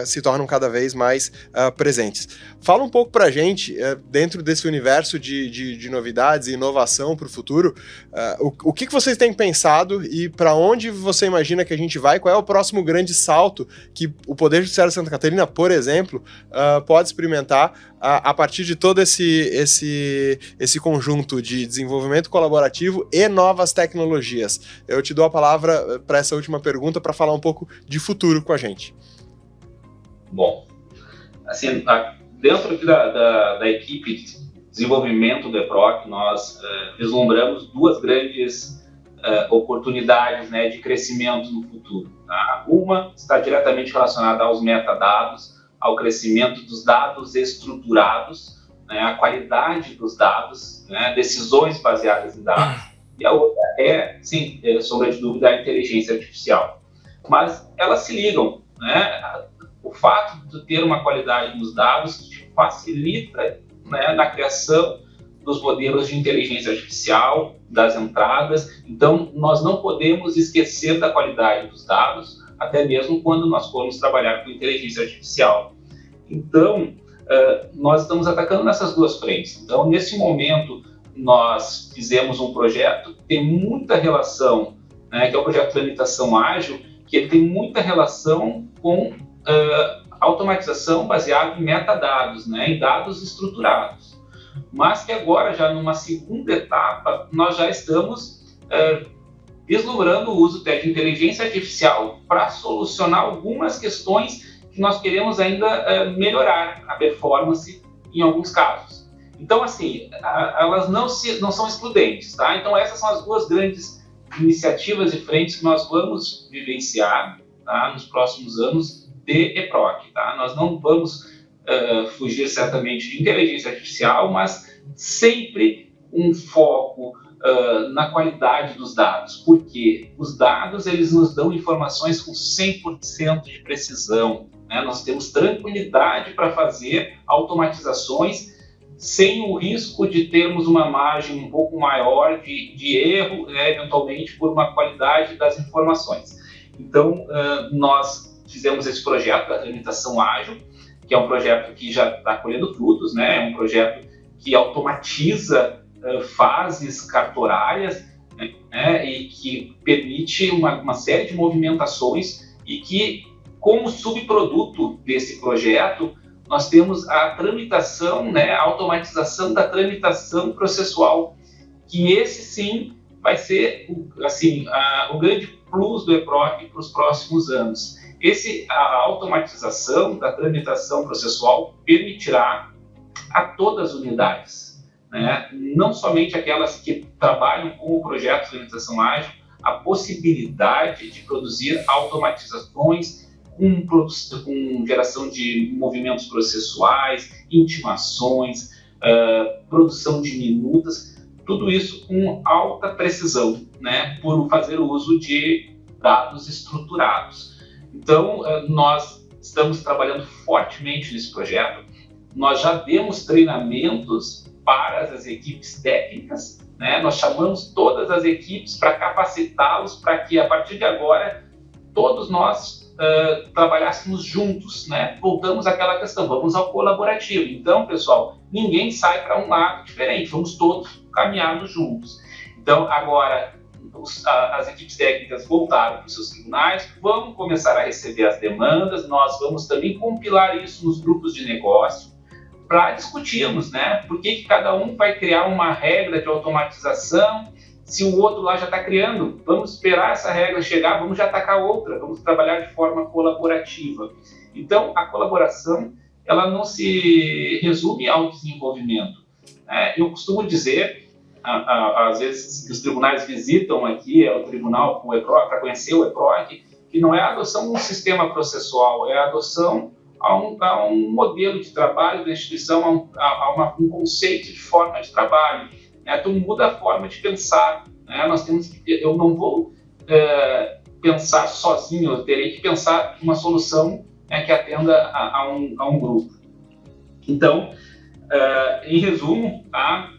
se tornam cada vez mais presentes. Fala um pouco para a gente, dentro desse universo de novidades e inovação para o futuro, o que vocês têm pensado e para onde você imagina que a gente vai? Qual é o próximo grande salto que o Poder Judiciário de Santa Catarina, por exemplo, pode experimentar a partir de todo esse conjunto de desenvolvimento colaborativo e novas tecnologias? Eu te dou a palavra para essa última pergunta para falar um pouco de futuro com a gente. Bom, assim, dentro aqui da equipe de desenvolvimento do EPROC, nós vislumbramos duas grandes oportunidades, né, de crescimento no futuro. Tá? Uma está diretamente relacionada aos metadados, ao crescimento dos dados estruturados, né, a qualidade dos dados, né, decisões baseadas em dados. E a outra sim, sombra de dúvida, a inteligência artificial. Mas elas se ligam, né? O fato de ter uma qualidade nos dados te facilita, né, na criação dos modelos de inteligência artificial, das entradas. Então, nós não podemos esquecer da qualidade dos dados, até mesmo quando nós formos trabalhar com inteligência artificial. Então, nós estamos atacando nessas duas frentes. Então, nesse momento, nós fizemos um projeto que tem muita relação, né, que é o projeto de tramitação ágil, que ele tem muita relação com automatização baseada em metadados, né, em dados estruturados. Mas que agora, já numa segunda etapa, nós já estamos vislumbrando o uso de inteligência artificial para solucionar algumas questões que nós queremos ainda melhorar a performance em alguns casos. Então, assim, elas não são excludentes, tá? Então, essas são as duas grandes iniciativas e frentes que nós vamos vivenciar, tá, nos próximos anos de EPROC, tá? Nós não vamos fugir certamente de inteligência artificial, mas sempre um foco na qualidade dos dados, porque os dados, eles nos dão informações com 100% de precisão, né? Nós temos tranquilidade para fazer automatizações sem o risco de termos uma margem um pouco maior de erro, né, eventualmente por uma qualidade das informações. Então, nós fizemos esse projeto da tramitação ágil, que é um projeto que já está colhendo frutos, né? É um projeto que automatiza fases cartorárias, né? E que permite uma série de movimentações e que, como subproduto desse projeto, nós temos a tramitação, né? A automatização da tramitação processual, que esse sim vai ser assim, o grande plus do EPROC para os próximos anos. A automatização da tramitação processual permitirá a todas as unidades, né, não somente aquelas que trabalham com o projeto de tramitação ágil, a possibilidade de produzir automatizações com geração de movimentos processuais, intimações, produção de minutas, tudo isso com alta precisão, né, por fazer uso de dados estruturados. Então, nós estamos trabalhando fortemente nesse projeto. Nós já demos treinamentos para as equipes técnicas, né? Nós chamamos todas as equipes para capacitá-los para que, a partir de agora, todos nós trabalhássemos juntos, né? Voltamos àquela questão, vamos ao colaborativo. Então, pessoal, ninguém sai para um lado diferente, vamos todos caminharmos juntos. Então, agora, as equipes técnicas voltaram para os seus tribunais, vamos começar a receber as demandas, nós vamos também compilar isso nos grupos de negócio para discutirmos, né? Por que cada um vai criar uma regra de automatização se o outro lá já está criando? Vamos esperar essa regra chegar, vamos já atacar outra, vamos trabalhar de forma colaborativa. Então, a colaboração, ela não se resume ao desenvolvimento. Eu costumo dizer às vezes que os tribunais visitam aqui o tribunal com o EPROC, para conhecer o EPROC, que não é a adoção de um sistema processual, é a adoção a um modelo de trabalho da instituição, a um conceito de forma de trabalho. Né? Então muda a forma de pensar. Né? Eu não vou pensar sozinho, eu terei que pensar uma solução, né, que atenda a um grupo. Então, em resumo, tá?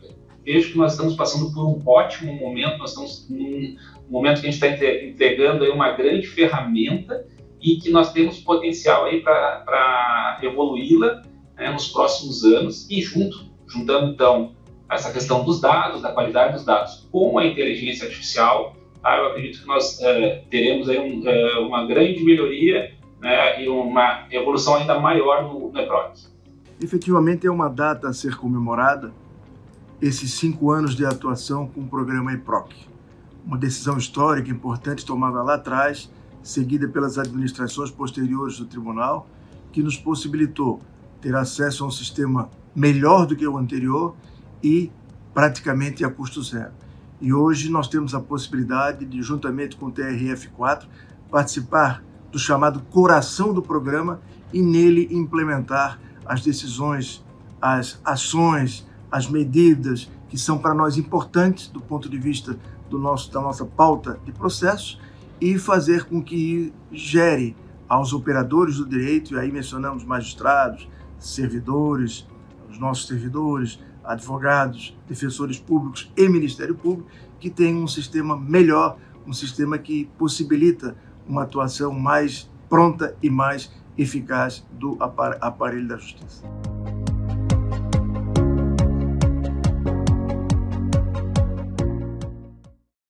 Vejo que nós estamos passando por um ótimo momento, nós estamos num momento que a gente está entregando aí uma grande ferramenta e que nós temos potencial aí para evoluí-la, né, nos próximos anos, e juntando então essa questão dos dados, da qualidade dos dados com a inteligência artificial, tá? Eu acredito que nós teremos aí uma grande melhoria, né, e uma evolução ainda maior no EPROC. Efetivamente é uma data a ser comemorada, esses 5 anos de atuação com o programa EPROC. Uma decisão histórica importante tomada lá atrás, seguida pelas administrações posteriores do tribunal, que nos possibilitou ter acesso a um sistema melhor do que o anterior e praticamente a custo zero. E hoje nós temos a possibilidade de, juntamente com o TRF4, participar do chamado coração do programa e nele implementar as decisões, as ações, as medidas que são para nós importantes do ponto de vista da nossa pauta de processos e fazer com que gere aos operadores do direito, e aí mencionamos magistrados, servidores, os nossos servidores, advogados, defensores públicos e Ministério Público, que tenham um sistema melhor, um sistema que possibilita uma atuação mais pronta e mais eficaz do aparelho da Justiça.